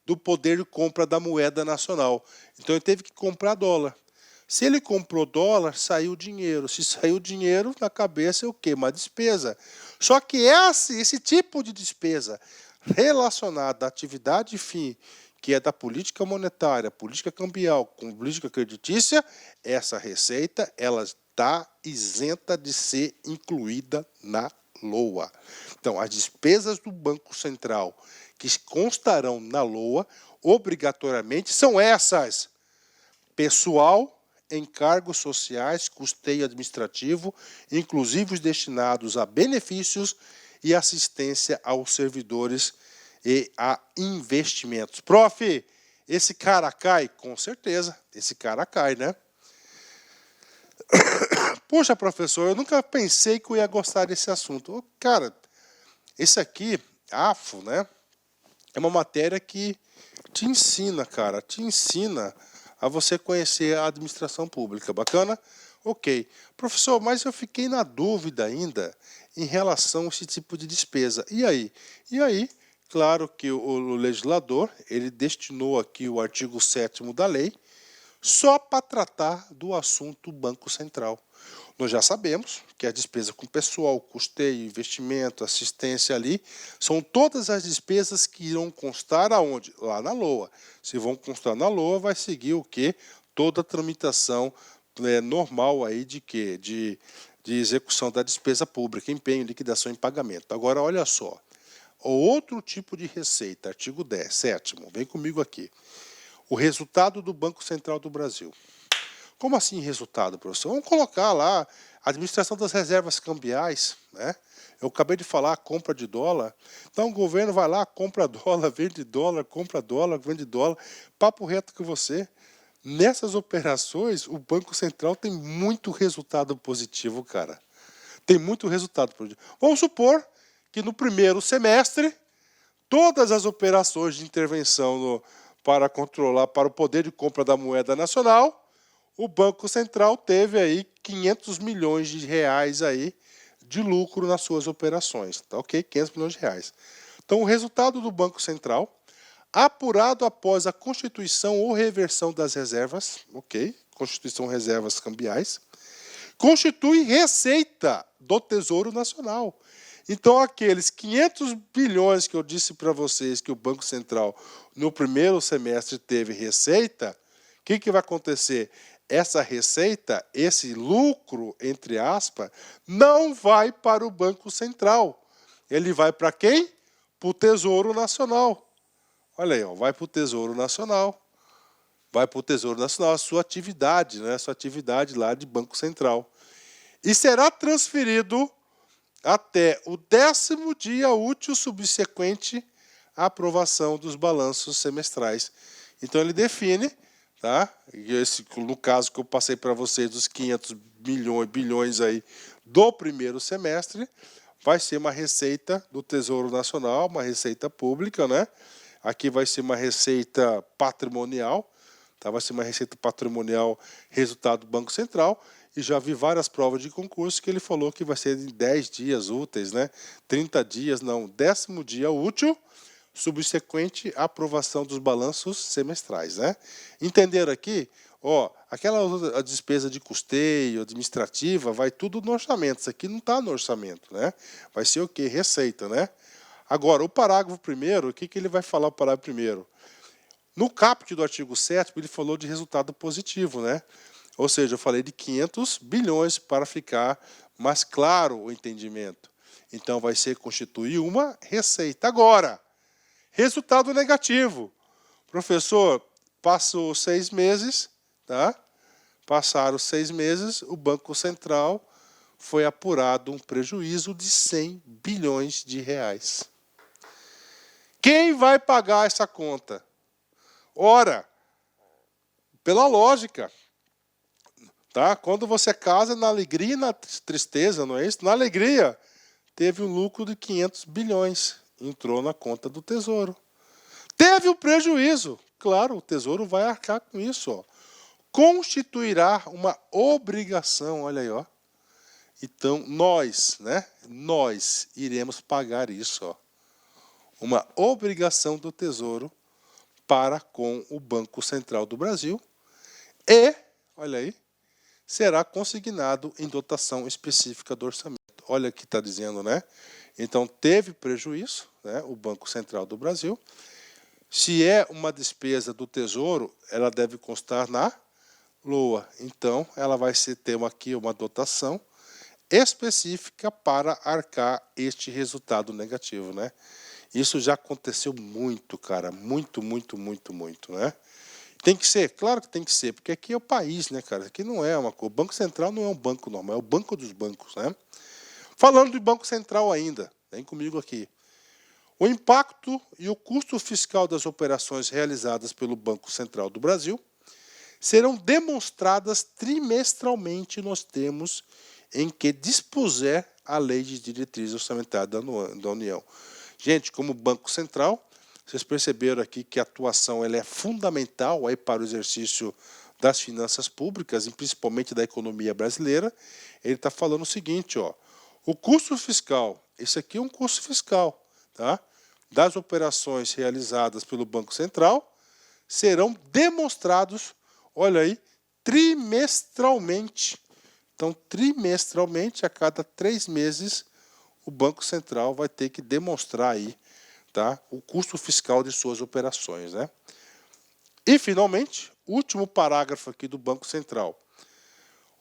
do poder de compra da moeda nacional. Então ele teve que comprar dólar. Se ele comprou dólar, saiu dinheiro. Se saiu dinheiro, na cabeça é o quê? Uma despesa. Só que esse tipo de despesa relacionada à atividade fim, que é da política monetária, política cambial, com política creditícia, essa receita ela está isenta de ser incluída na LOA. Então, as despesas do Banco Central que constarão na LOA, obrigatoriamente, são essas: pessoal, encargos sociais, custeio administrativo, inclusive os destinados a benefícios e assistência aos servidores e a investimentos. Prof, esse cara cai? Com certeza, esse cara cai, né? Poxa, professor, eu nunca pensei que eu ia gostar desse assunto. Cara, esse aqui, AFO, né? É uma matéria que te ensina, cara, te ensina a você conhecer a administração pública. Bacana? Ok. Professor, mas eu fiquei na dúvida ainda em relação a esse tipo de despesa. E aí? E aí, claro que o legislador, ele destinou aqui o artigo 7º da lei só para tratar do assunto Banco Central. Nós já sabemos que a despesa com pessoal, custeio, investimento, assistência ali, são todas as despesas que irão constar aonde? Lá na LOA. Se vão constar na LOA, vai seguir o quê? Toda a tramitação normal aí de quê? De execução da despesa pública, empenho, liquidação e pagamento. Agora, olha só. O outro tipo de receita, artigo 10, 7º, vem comigo aqui. O resultado do Banco Central do Brasil. Como assim resultado, professor? Vamos colocar lá a administração das reservas cambiais, né? Eu acabei de falar a compra de dólar. Então o governo vai lá, compra dólar, vende dólar, compra dólar, vende dólar. Papo reto com você. Nessas operações, o Banco Central tem muito resultado positivo, cara. Tem muito resultado positivo. Vamos supor que no primeiro semestre, todas as operações de intervenção para controlar, para o poder de compra da moeda nacional, o Banco Central teve aí 500 milhões de reais aí de lucro nas suas operações. Tá ok? 500 milhões de reais. Então, o resultado do Banco Central, apurado após a constituição ou reversão das reservas, ok? Constituição reservas cambiais, constitui receita do Tesouro Nacional. Então, aqueles 500 bilhões que eu disse para vocês que o Banco Central no primeiro semestre teve receita, o que vai acontecer? Essa receita, esse lucro, entre aspas, não vai para o Banco Central. ele vai para quem? Para o Tesouro Nacional. Olha aí, ó, vai para o Tesouro Nacional. Vai para o Tesouro Nacional a sua atividade, né? A sua atividade lá de Banco Central. E será transferido até o 10º dia útil subsequente à aprovação dos balanços semestrais. Então ele define, tá? No caso que eu passei para vocês dos 500 bilhões aí do primeiro semestre, vai ser uma receita do Tesouro Nacional, uma receita pública, né? Aqui vai ser uma receita patrimonial, tá? Vai ser uma receita patrimonial resultado do Banco Central. E já vi várias provas de concurso que ele falou que vai ser em 10 dias úteis, né? 30 dias, não, 10º dia útil, subsequente à aprovação dos balanços semestrais, né? Entenderam aqui? Ó, aquela despesa de custeio, administrativa, vai tudo no orçamento. Isso aqui não está no orçamento, né? Vai ser o quê? Receita, né? Agora, o parágrafo primeiro, o que ele vai falar o parágrafo primeiro? No caput do artigo 7º, ele falou de resultado positivo, né? Ou seja, eu falei de 500 bilhões para ficar mais claro o entendimento. Então, vai ser constituir uma receita. Agora, resultado negativo. Professor, passou 6 meses, tá? Passaram 6 meses, o Banco Central foi apurado um prejuízo de 100 bilhões de reais. Quem vai pagar essa conta? Ora, pela lógica, tá? Quando você casa na alegria e na tristeza, não é isso? Na alegria, teve um lucro de 500 bilhões, entrou na conta do Tesouro. Teve o prejuízo, claro, o Tesouro vai arcar com isso, ó. Constituirá uma obrigação, olha aí, ó. Então, nós, né? Nós iremos pagar isso, ó. Uma obrigação do Tesouro para com o Banco Central do Brasil e, olha aí, será consignado em dotação específica do orçamento. Olha o que está dizendo, né? Então, teve prejuízo, né, o Banco Central do Brasil. Se é uma despesa do Tesouro, ela deve constar na LOA. Então, ela vai ter aqui uma dotação específica para arcar este resultado negativo, né? Isso já aconteceu muito, cara. Muito, né? Tem que ser? Claro que tem que ser, porque aqui é o país, né, cara? Aqui não é uma coisa. O Banco Central não é um banco normal, é o banco dos bancos, né? Falando de Banco Central ainda, vem comigo aqui. O impacto e o custo fiscal das operações realizadas pelo Banco Central do Brasil serão demonstradas trimestralmente nos termos em que dispuser a Lei de Diretrizes Orçamentárias da União. Gente, como Banco Central, vocês perceberam aqui que a atuação ela é fundamental aí para o exercício das finanças públicas, e principalmente da economia brasileira. Ele está falando o seguinte, ó, o custo fiscal, esse aqui é um custo fiscal, tá? Das operações realizadas pelo Banco Central serão demonstrados, olha aí, trimestralmente. Então, trimestralmente, a cada 3 meses, o Banco Central vai ter que demonstrar aí, tá, o custo fiscal de suas operações, né? E, finalmente, último parágrafo aqui do Banco Central.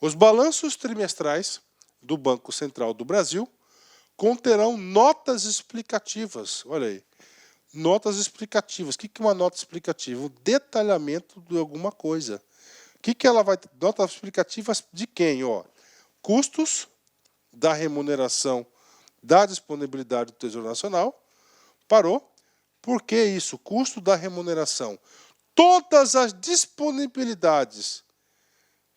Os balanços trimestrais do Banco Central do Brasil conterão notas explicativas. Olha aí, notas explicativas. O que é uma nota explicativa? Um detalhamento de alguma coisa. O que ela vai... Notas explicativas de quem? Ó, custos da remuneração da disponibilidade do Tesouro Nacional. Parou? Por que isso? Custo da remuneração. Todas as disponibilidades,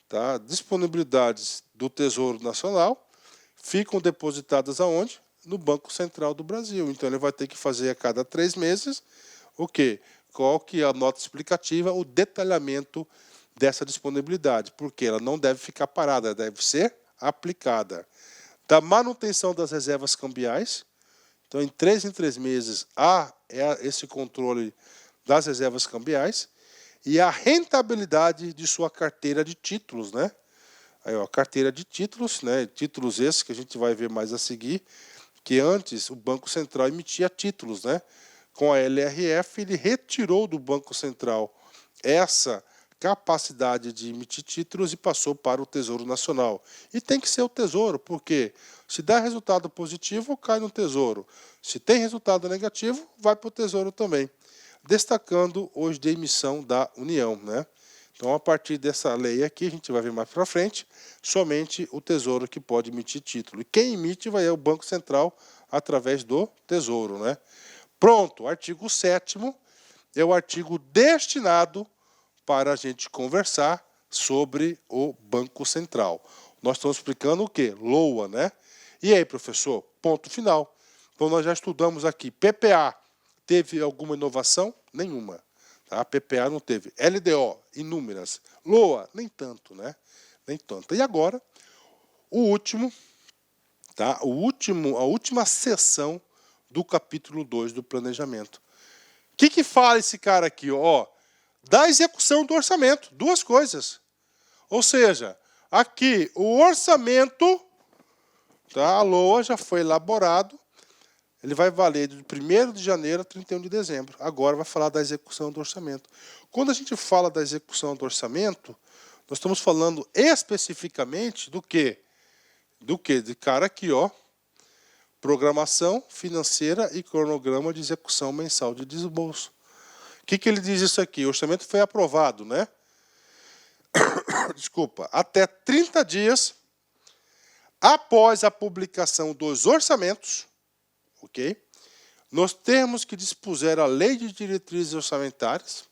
tá? Disponibilidades do Tesouro Nacional ficam depositadas aonde? No Banco Central do Brasil. Então, ele vai ter que fazer a cada 3 meses o quê? Qual que é a nota explicativa? O detalhamento dessa disponibilidade, porque ela não deve ficar parada, ela deve ser aplicada. Da manutenção das reservas cambiais, então, em 3 meses, há esse controle das reservas cambiais e a rentabilidade de sua carteira de títulos, né? Aí, ó, carteira de títulos, né? Títulos esses que a gente vai ver mais a seguir, que antes o Banco Central emitia títulos, né? Com a LRF, ele retirou do Banco Central essa capacidade de emitir títulos e passou para o Tesouro Nacional. E tem que ser o Tesouro, porque se dá resultado positivo, cai no Tesouro. Se tem resultado negativo, vai para o Tesouro também. Destacando hoje de emissão da União, né? Então, a partir dessa lei aqui, a gente vai ver mais para frente, somente o Tesouro que pode emitir título. E quem emite vai é o Banco Central através do Tesouro, né? Pronto, artigo 7º é o artigo destinado para a gente conversar sobre o Banco Central. Nós estamos explicando o quê? LOA, né? E aí, professor? Ponto final. Então, nós já estudamos aqui. PPA, teve alguma inovação? Nenhuma. Tá? PPA não teve. LDO, inúmeras. LOA, nem tanto, né? Nem tanto. E agora, o último, tá? A última sessão do capítulo 2 do planejamento. O que fala esse cara aqui? Ó, da execução do orçamento. Duas coisas. Ou seja, aqui o orçamento, tá? A LOA já foi elaborado. Ele vai valer de 1º de janeiro a 31 de dezembro. Agora vai falar da execução do orçamento. Quando a gente fala da execução do orçamento, nós estamos falando especificamente do quê? Do quê? De cara aqui, ó. Programação financeira e cronograma de execução mensal de desembolso. O que ele diz isso aqui? O orçamento foi aprovado, né? Desculpa. Até 30 dias após a publicação dos orçamentos, ok? Nos termos que dispuser a Lei de Diretrizes Orçamentárias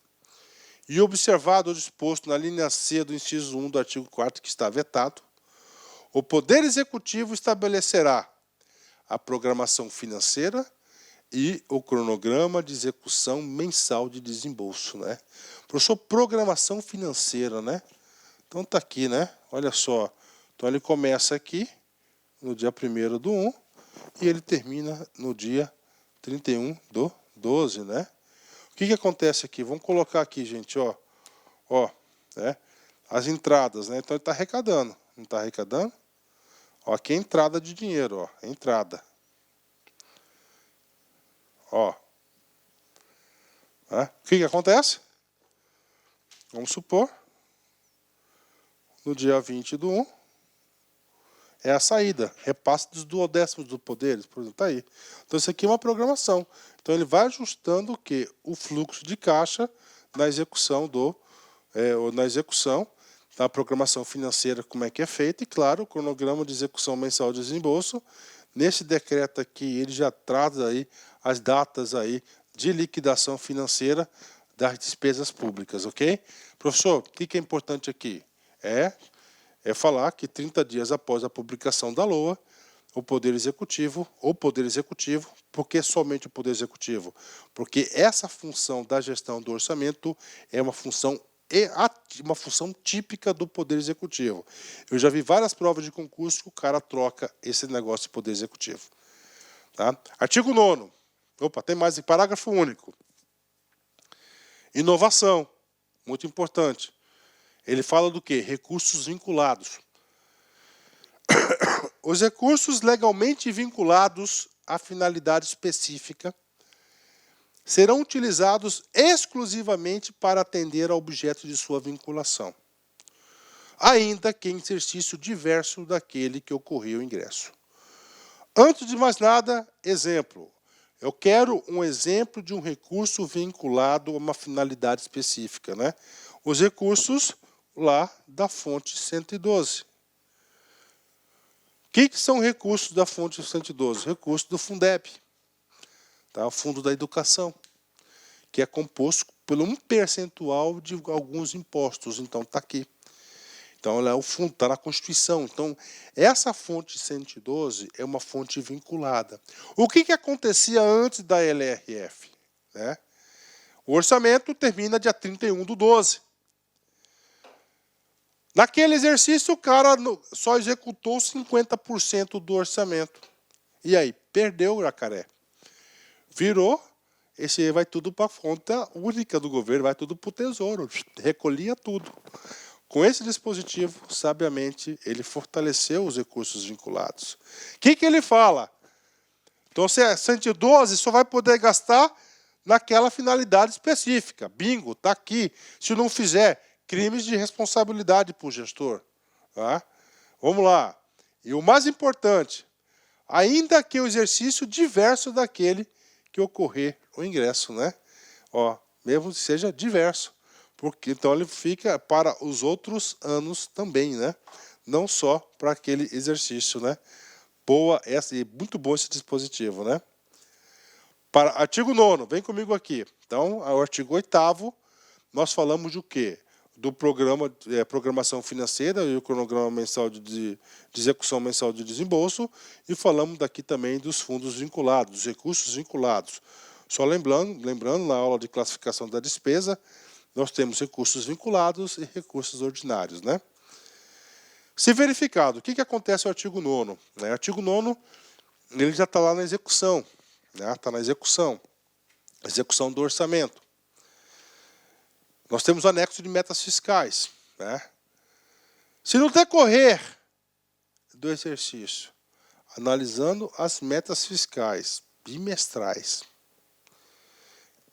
e observado o disposto na linha C do inciso 1 do artigo 4º que está vetado, o Poder Executivo estabelecerá a programação financeira e o cronograma de execução mensal de desembolso, né? Professor, programação financeira, né? Então tá aqui, né? Olha só. Então ele começa aqui no dia 1º/1 e ele termina no dia 31/12, né? O que acontece aqui? Vamos colocar aqui, gente, ó. Ó, né? As entradas, né? Então ele está arrecadando. Não está arrecadando? Ó, aqui é entrada de dinheiro, ó. Entrada. Ó. O que acontece? Vamos supor, no dia 20/1, é a saída, repasse dos duodécimos do poderes, por exemplo, está aí. Então, isso aqui é uma programação. Então, ele vai ajustando o quê? O fluxo de caixa na execução da programação financeira, como é que é feita, e, claro, o cronograma de execução mensal de desembolso. Nesse decreto aqui, ele já traz aí as datas aí de liquidação financeira das despesas públicas, ok? Professor, o que é importante aqui? É falar que 30 dias após a publicação da LOA, o Poder Executivo, por que somente o Poder Executivo? Porque essa função da gestão do orçamento é uma função típica do Poder Executivo. Eu já vi várias provas de concurso que o cara troca esse negócio de Poder Executivo. Tá? Artigo 9º. Opa, tem mais, parágrafo único. Inovação, muito importante. Ele fala do quê? Recursos vinculados. Os recursos legalmente vinculados à finalidade específica serão utilizados exclusivamente para atender ao objeto de sua vinculação, ainda que em exercício diverso daquele que ocorreu o ingresso. Antes de mais nada, exemplo. Eu quero um exemplo de um recurso vinculado a uma finalidade específica, né? Os recursos lá da fonte 112. O que são recursos da fonte 112? Recursos do Fundeb, tá? O Fundo da Educação, que é composto por um percentual de alguns impostos. Então, está aqui. Então, ela é o fundo, está na Constituição. Então, essa fonte 112 é uma fonte vinculada. O que acontecia antes da LRF? Né? O orçamento termina dia 31/12. Naquele exercício, o cara só executou 50% do orçamento. E aí? Perdeu o jacaré. Virou, esse aí vai tudo para a conta única do governo, vai tudo para o Tesouro. Recolhia tudo. Com esse dispositivo, sabiamente, ele fortaleceu os recursos vinculados. O que ele fala? Então, se é 112, só vai poder gastar naquela finalidade específica. Bingo, está aqui. Se não fizer, crimes de responsabilidade por gestor. Tá? Vamos lá. E o mais importante, ainda que o exercício diverso daquele que ocorrer o ingresso, né? Ó, mesmo que seja diverso, porque então ele fica para os outros anos também, né? Não só para aquele exercício, né? Boa essa e muito bom esse dispositivo, né? Para artigo 9º, vem comigo aqui. Então, o artigo 8º, nós falamos de o quê? Do programa, programação financeira e o cronograma mensal de execução mensal de desembolso, e falamos daqui também dos fundos vinculados, dos recursos vinculados. Só lembrando, na aula de classificação da despesa, nós temos recursos vinculados e recursos ordinários, né? Se verificado, o que acontece no artigo 9º? O artigo 9º, ele já está lá na execução, né? Está na execução do orçamento. Nós temos o anexo de metas fiscais, né? Se no decorrer do exercício, analisando as metas fiscais bimestrais,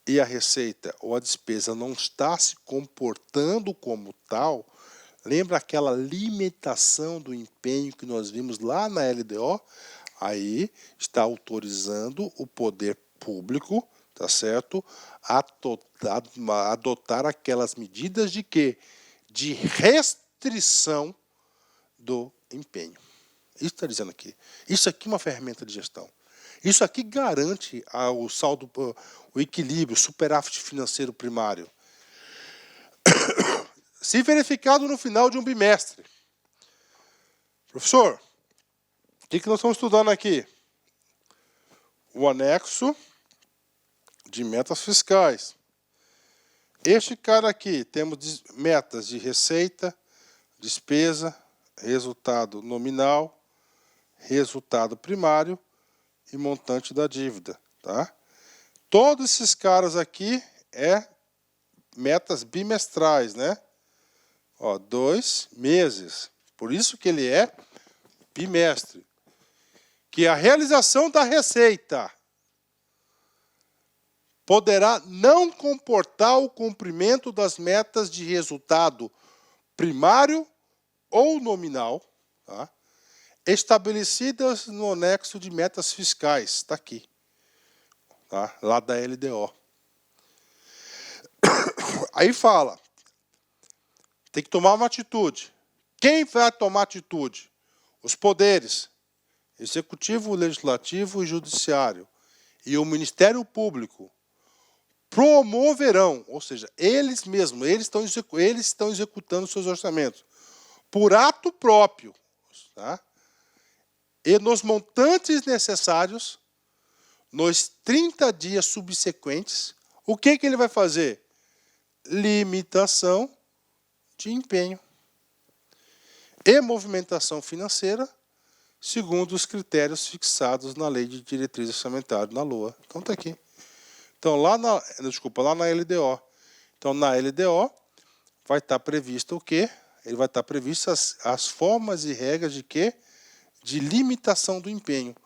e a receita ou a despesa não está se comportando como tal, lembra aquela limitação do empenho que nós vimos lá na LDO? Aí está autorizando o poder público, tá certo, a adotar aquelas medidas de quê? De restrição do empenho. Isso está dizendo aqui. Isso aqui é uma ferramenta de gestão. Isso aqui garante o saldo, o equilíbrio, o superávit financeiro primário. Se verificado no final de um bimestre. Professor, o que nós estamos estudando aqui? O anexo de metas fiscais. Este cara aqui, temos metas de receita, despesa, resultado nominal, resultado primário e montante da dívida, tá? Todos esses caras aqui metas bimestrais, né? Ó, 2 meses. Por isso que ele é bimestre. Que a realização da receita poderá não comportar o cumprimento das metas de resultado primário ou nominal, tá? Estabelecidas no anexo de metas fiscais, está aqui, tá? Lá da LDO. Aí fala, tem que tomar uma atitude. Quem vai tomar atitude? Os poderes, executivo, legislativo e judiciário, e o Ministério Público, promoverão, ou seja, eles mesmos, eles estão executando seus orçamentos, por ato próprio, tá? E nos montantes necessários, nos 30 dias subsequentes, o que ele vai fazer? Limitação de empenho e movimentação financeira, segundo os critérios fixados na Lei de Diretriz Orçamentária, na LOA. Então está aqui. Então lá na LDO. Então na LDO vai estar previsto o quê? Ele vai estar previsto as formas e regras de quê? De limitação do empenho.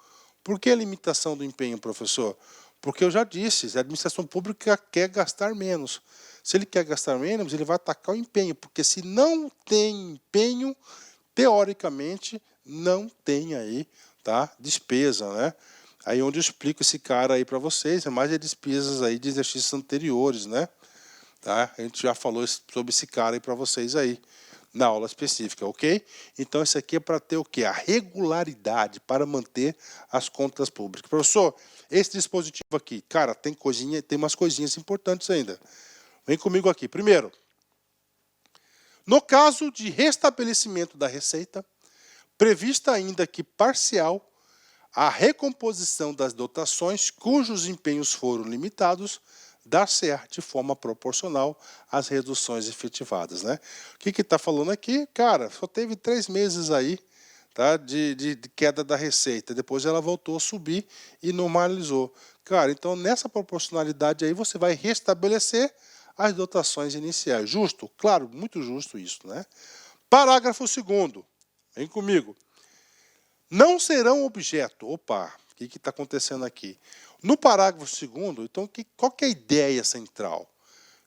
Por que limitação do empenho, professor? Porque eu já disse, a administração pública quer gastar menos. Se ele quer gastar menos, ele vai atacar o empenho, porque se não tem empenho, teoricamente, não tem aí, tá? Despesa, né? Aí onde eu explico esse cara aí para vocês, é mais de despesas aí de exercícios anteriores, né? Tá? A gente já falou sobre esse cara aí para vocês aí, na aula específica, ok? Então, isso aqui é para ter o quê? A regularidade, para manter as contas públicas. Professor, esse dispositivo aqui, cara, tem umas coisinhas importantes ainda. Vem comigo aqui. Primeiro, no caso de restabelecimento da receita, prevista ainda que parcial, a recomposição das dotações cujos empenhos foram limitados, dar-se-á de forma proporcional às reduções efetivadas, né? O que está falando aqui? Cara, só teve 3 meses aí, tá, de queda da receita. Depois ela voltou a subir e normalizou. Cara, então nessa proporcionalidade aí você vai restabelecer as dotações iniciais. Justo? Claro, muito justo isso, né? Parágrafo 2º. Vem comigo. Não serão objeto... Opa, o que está acontecendo aqui? No parágrafo 2º, então, qual que é a ideia central?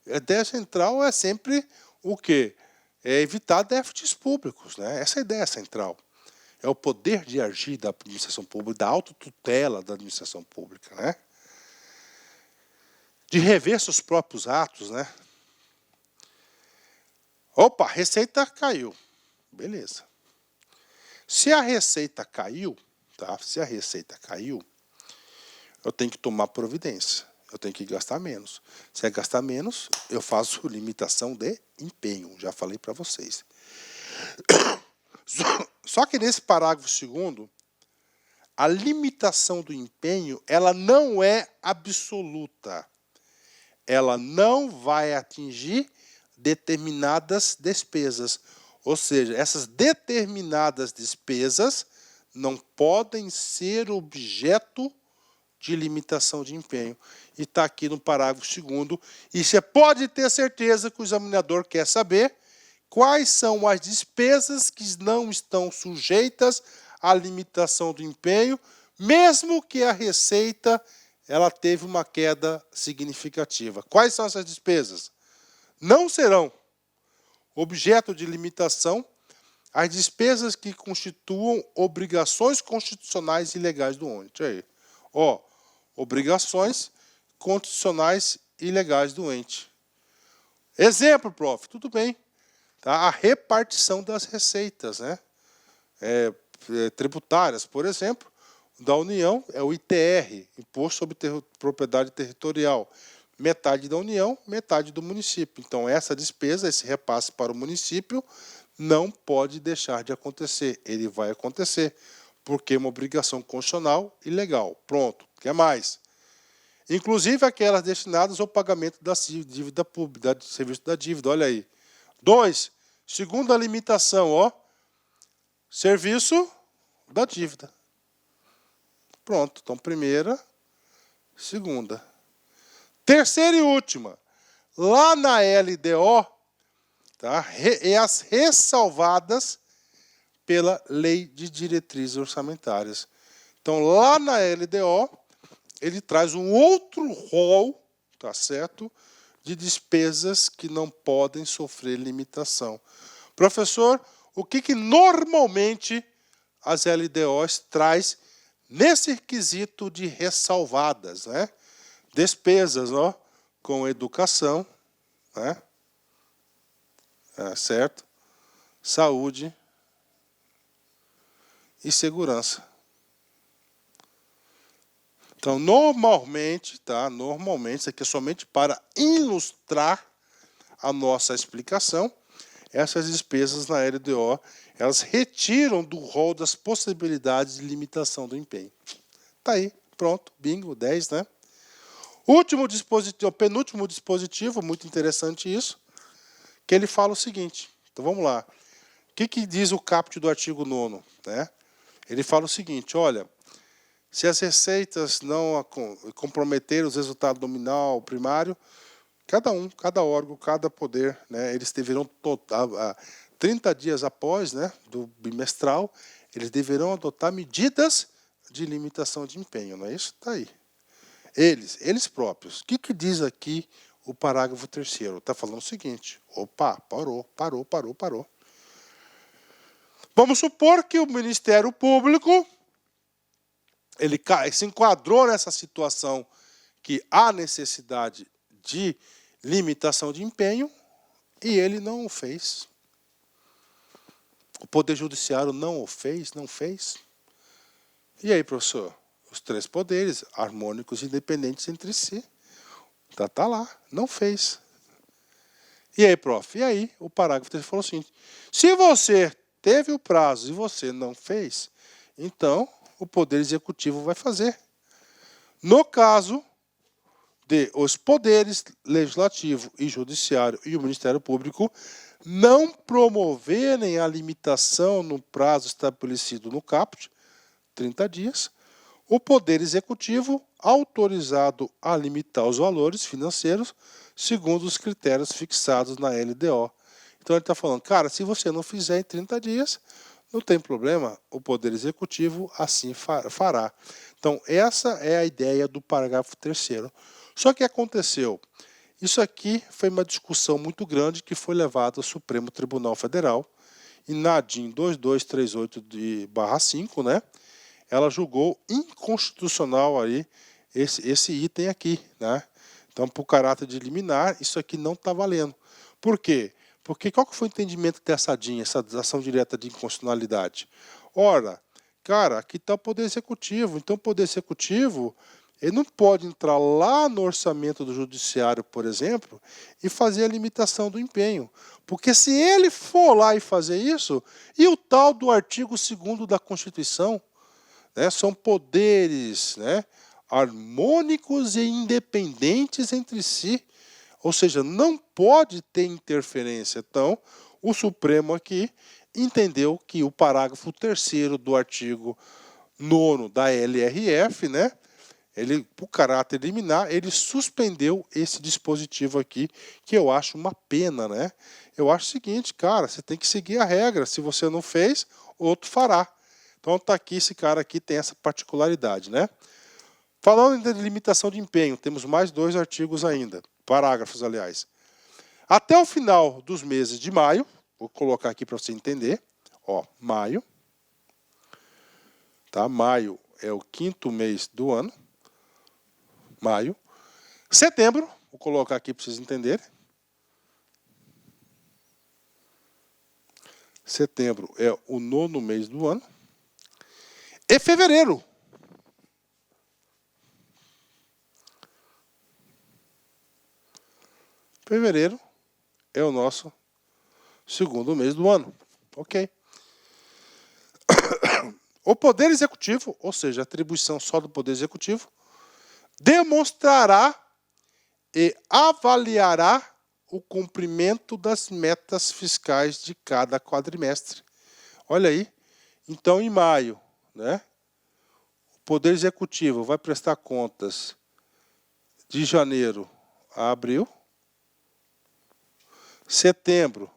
A ideia central é sempre o quê? É evitar déficits públicos, né? Essa é a ideia central. É o poder de agir da administração pública, da autotutela da administração pública, né? De rever seus próprios atos, né? Opa, a receita caiu. Beleza. Se a receita caiu, tá? Se a receita caiu, eu tenho que tomar providência. Eu tenho que gastar menos. Se é gastar menos, eu faço limitação de empenho. Já falei para vocês. Só que nesse parágrafo 2º, a limitação do empenho, ela não é absoluta. Ela não vai atingir determinadas despesas. Ou seja, essas determinadas despesas não podem ser objeto de limitação de empenho. E está aqui no parágrafo 2º. E você pode ter certeza que o examinador quer saber quais são as despesas que não estão sujeitas à limitação do empenho, mesmo que a receita ela teve uma queda significativa. Quais são essas despesas? Não serão objeto de limitação as despesas que constituam obrigações constitucionais e legais do ente. Aí, ó, obrigações constitucionais e legais do ente. Exemplo, prof, tudo bem. Tá? A repartição das receitas, né? Tributárias, por exemplo, da União é o ITR, Imposto sobre Propriedade Territorial. Metade da União, metade do município. Então, essa despesa, esse repasse para o município, não pode deixar de acontecer. Ele vai acontecer, porque é uma obrigação constitucional e legal. Pronto. O que mais? Inclusive aquelas destinadas ao pagamento da dívida pública, do serviço da dívida. Olha aí. 2. Segunda limitação, ó. Serviço da dívida. Pronto. Então, primeira, segunda. Terceira e última. Lá na LDO, tá? E as ressalvadas pela Lei de Diretrizes Orçamentárias. Então, lá na LDO, ele traz um outro rol, tá certo? De despesas que não podem sofrer limitação. Professor, o que normalmente as LDOs traz nesse requisito de ressalvadas, né? Despesas, ó, com educação, né? Certo? Saúde e segurança. Então, normalmente, tá? Normalmente, isso aqui é somente para ilustrar a nossa explicação. Essas despesas na LDO, elas retiram do rol das possibilidades de limitação do empenho. Tá aí, pronto, bingo, 10, né? Último dispositivo, penúltimo dispositivo, muito interessante isso, que ele fala o seguinte. Então, vamos lá. O que diz o caput do artigo 9º, né? Ele fala o seguinte, olha, se as receitas não comprometerem os resultados nominal, primário, cada órgão, cada poder, né, eles deverão, 30 dias após, né, do bimestral, eles deverão adotar medidas de limitação de empenho, não é isso? Está aí. Eles próprios. O que diz aqui o parágrafo 3º? Está falando o seguinte, opa, parou. Vamos supor que o Ministério Público ele se enquadrou nessa situação que há necessidade de limitação de empenho e ele não o fez. O Poder Judiciário não o fez, não fez. E aí, professor? Os 3 poderes, harmônicos e independentes entre si. Tá lá, não fez. E aí, prof? E aí, o parágrafo 3 falou o seguinte, se você teve o prazo e você não fez, então o Poder Executivo vai fazer. No caso de os poderes legislativo e judiciário e o Ministério Público não promoverem a limitação no prazo estabelecido no caput, 30 dias, o Poder Executivo autorizado a limitar os valores financeiros segundo os critérios fixados na LDO. Então ele está falando, cara, se você não fizer em 30 dias, não tem problema, o Poder Executivo assim fará. Então, essa é a ideia do parágrafo 3º. Só que aconteceu, Isso aqui foi uma discussão muito grande que foi levada ao Supremo Tribunal Federal e na ADIM 2238/5, né, ela julgou inconstitucional aí esse item aqui, né? Então, por caráter de liminar, isso aqui não está valendo. Por quê? Porque qual que foi o entendimento dessa ADIM, essa ação direta de inconstitucionalidade? Ora, cara, aqui está o Poder Executivo. Então, o Poder Executivo ele não pode entrar lá no orçamento do Judiciário, por exemplo, e fazer a limitação do empenho. Porque se ele for lá e fazer isso, e o tal do artigo 2º da Constituição, né, são poderes, né, harmônicos e independentes entre si. Ou seja, não pode ter interferência. Então, o Supremo aqui entendeu que o parágrafo 3º do artigo 9º da LRF, né, ele, por caráter liminar, ele suspendeu esse dispositivo aqui, que eu acho uma pena, né? Eu acho o seguinte, cara, você tem que seguir a regra. Se você não fez, outro fará. Então tá aqui, esse cara aqui tem essa particularidade, né? Falando em limitação de empenho, temos mais 2 artigos ainda, parágrafos, aliás. Até o final dos meses de maio, vou colocar aqui para você entender, ó, maio, tá? Maio é o 5º mês do ano, maio. Setembro, vou colocar aqui para vocês entenderem. Setembro é o 9º mês do ano. E fevereiro. Fevereiro é o nosso 2º mês do ano. Ok. O Poder Executivo, ou seja, a atribuição só do Poder Executivo, demonstrará e avaliará o cumprimento das metas fiscais de cada quadrimestre. Olha aí. Então, em maio, né, o Poder Executivo vai prestar contas de janeiro a abril. Setembro,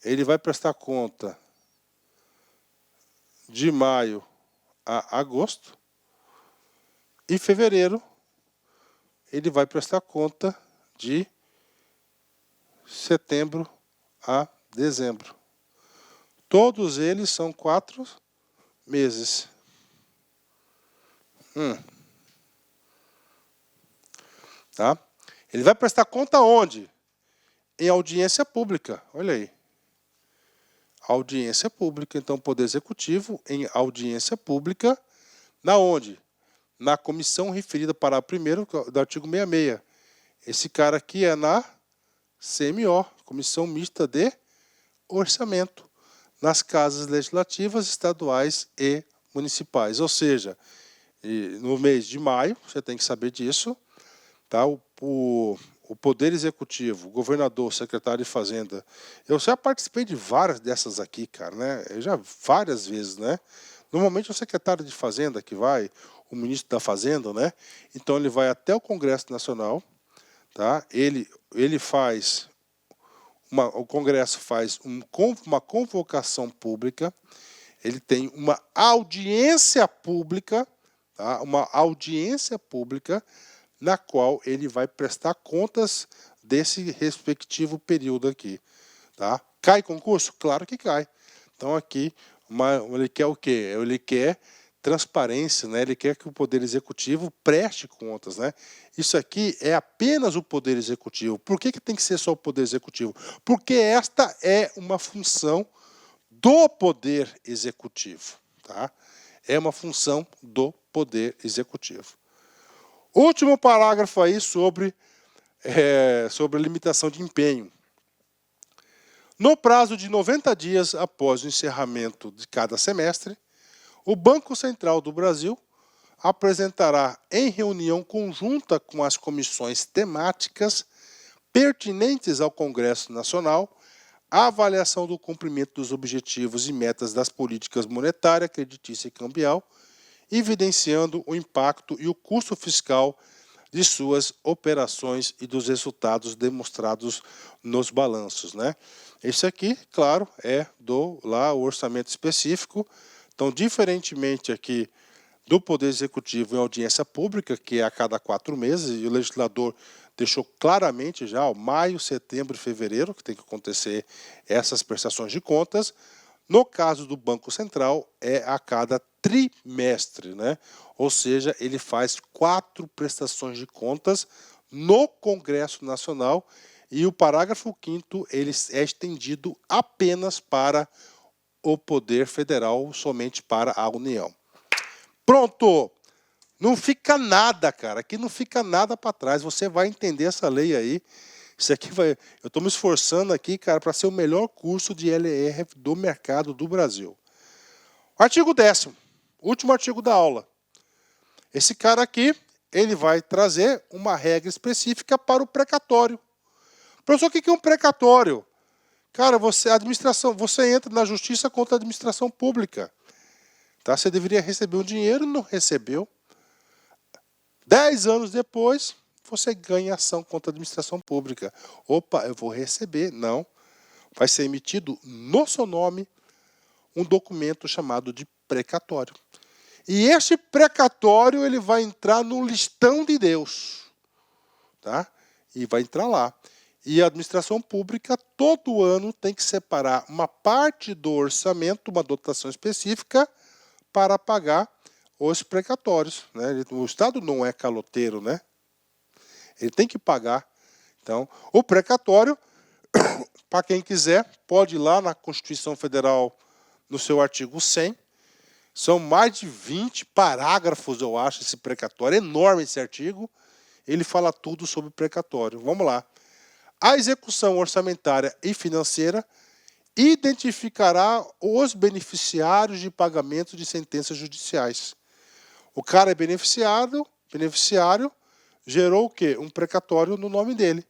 ele vai prestar conta de maio a agosto. E fevereiro, ele vai prestar conta de setembro a dezembro. Todos eles são 4 meses. Tá? Ele vai prestar conta onde? Em audiência pública. Olha aí. Audiência pública. Então, o Poder Executivo em audiência pública. Na onde? Na comissão referida para primeiro do artigo 66. Esse cara aqui é na CMO, Comissão Mista de Orçamento, nas casas legislativas, estaduais e municipais. Ou seja, no mês de maio, você tem que saber disso, tá? O Poder Executivo, o governador, o secretário de Fazenda. Eu já participei de várias dessas aqui, cara, né? Eu já várias vezes, né? Normalmente é o secretário de Fazenda que vai, o ministro da Fazenda, né? Então ele vai até o Congresso Nacional, tá? Ele faz o Congresso faz uma convocação pública, ele tem uma audiência pública, tá? Uma audiência pública na qual ele vai prestar contas desse respectivo período aqui. Tá? Cai concurso? Claro que cai. Então aqui ele quer o quê? Ele quer transparência, né? Ele quer que o Poder Executivo preste contas, né? Isso aqui é apenas o Poder Executivo. Por que tem que ser só o Poder Executivo? Porque esta é uma função do Poder Executivo. Tá? É uma função do Poder Executivo. Último parágrafo aí sobre a limitação de empenho. No prazo de 90 dias após o encerramento de cada semestre, o Banco Central do Brasil apresentará em reunião conjunta com as comissões temáticas pertinentes ao Congresso Nacional a avaliação do cumprimento dos objetivos e metas das políticas monetária, creditícia e cambial, evidenciando o impacto e o custo fiscal de suas operações e dos resultados demonstrados nos balanços, né? Esse aqui, claro, é o orçamento específico. Então, diferentemente aqui do Poder Executivo em audiência pública, que é a cada 4 meses, e o legislador deixou claramente já, ó, maio, setembro e fevereiro, que tem que acontecer essas prestações de contas. No caso do Banco Central, é a cada trimestre, né? Ou seja, ele faz 4 prestações de contas no Congresso Nacional e o parágrafo 5º ele é estendido apenas para o Poder Federal, somente para a União. Pronto! Não fica nada, cara. Aqui não fica nada para trás. Você vai entender essa lei aí. Isso aqui vai. Eu estou me esforçando aqui, cara, para ser o melhor curso de LR do mercado do Brasil. Artigo 10º, último artigo da aula. Esse cara aqui, ele vai trazer uma regra específica para o precatório. Professor, o que é um precatório? Cara, você entra na justiça contra a administração pública. Tá? Você deveria receber um dinheiro e não recebeu. 10 anos depois, você ganha ação contra a administração pública. Opa, eu vou receber. Não. Vai ser emitido no seu nome um documento chamado de precatório. E este precatório ele vai entrar no listão de Deus. Tá? E vai entrar lá. E a administração pública, todo ano, tem que separar uma parte do orçamento, uma dotação específica, para pagar os precatórios. Né? O Estado não é caloteiro, né? Ele tem que pagar. Então, o precatório, para quem quiser, pode ir lá na Constituição Federal, no seu artigo 100. São mais de 20 parágrafos, eu acho, esse precatório. É enorme esse artigo. Ele fala tudo sobre precatório. Vamos lá. A execução orçamentária e financeira identificará os beneficiários de pagamento de sentenças judiciais. O cara é beneficiário, gerou o quê? Um precatório no nome dele.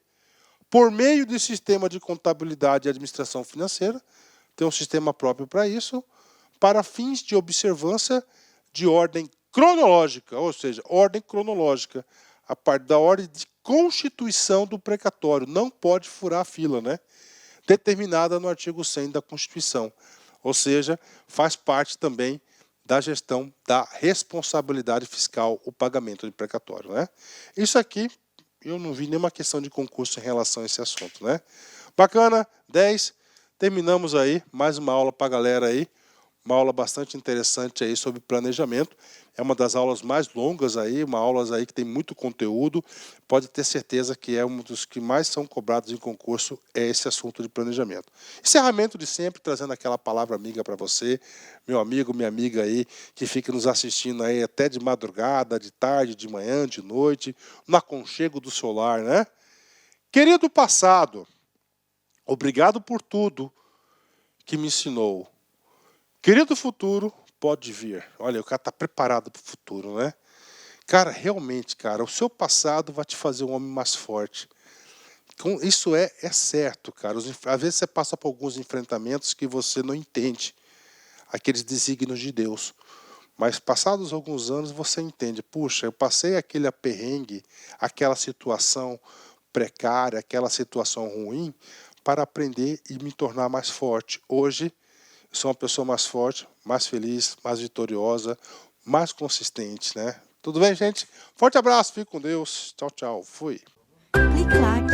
Por meio do sistema de contabilidade e administração financeira, tem um sistema próprio para isso, para fins de observância de ordem cronológica, ou seja, ordem cronológica, a parte da ordem de constituição do precatório. Não pode furar a fila, né? Determinada no artigo 100 da Constituição. Ou seja, faz parte também da gestão da responsabilidade fiscal, o pagamento de precatório, né? Isso aqui, eu não vi nenhuma questão de concurso em relação a esse assunto, né? Bacana, 10. Terminamos aí, mais uma aula para a galera aí. Uma aula bastante interessante aí sobre planejamento. É uma das aulas mais longas aí, uma aula aí que tem muito conteúdo. Pode ter certeza que é um dos que mais são cobrados em concurso, é esse assunto de planejamento. Encerramento de sempre, trazendo aquela palavra amiga para você, meu amigo, minha amiga aí, que fica nos assistindo aí até de madrugada, de tarde, de manhã, de noite, no aconchego do seu lar, né? Querido passado, obrigado por tudo que me ensinou. Querido futuro, pode vir. Olha, o cara está preparado para o futuro, né? Cara, realmente, cara, o seu passado vai te fazer um homem mais forte. Isso é certo, cara. Às vezes você passa por alguns enfrentamentos que você não entende. Aqueles desígnios de Deus. Mas passados alguns anos você entende. Puxa, eu passei aquele aperrengue, aquela situação precária, aquela situação ruim, para aprender e me tornar mais forte. Hoje, sou uma pessoa mais forte, mais feliz, mais vitoriosa, mais consistente, né? Tudo bem, gente? Forte abraço, fique com Deus. Tchau, tchau. Fui. Clique like.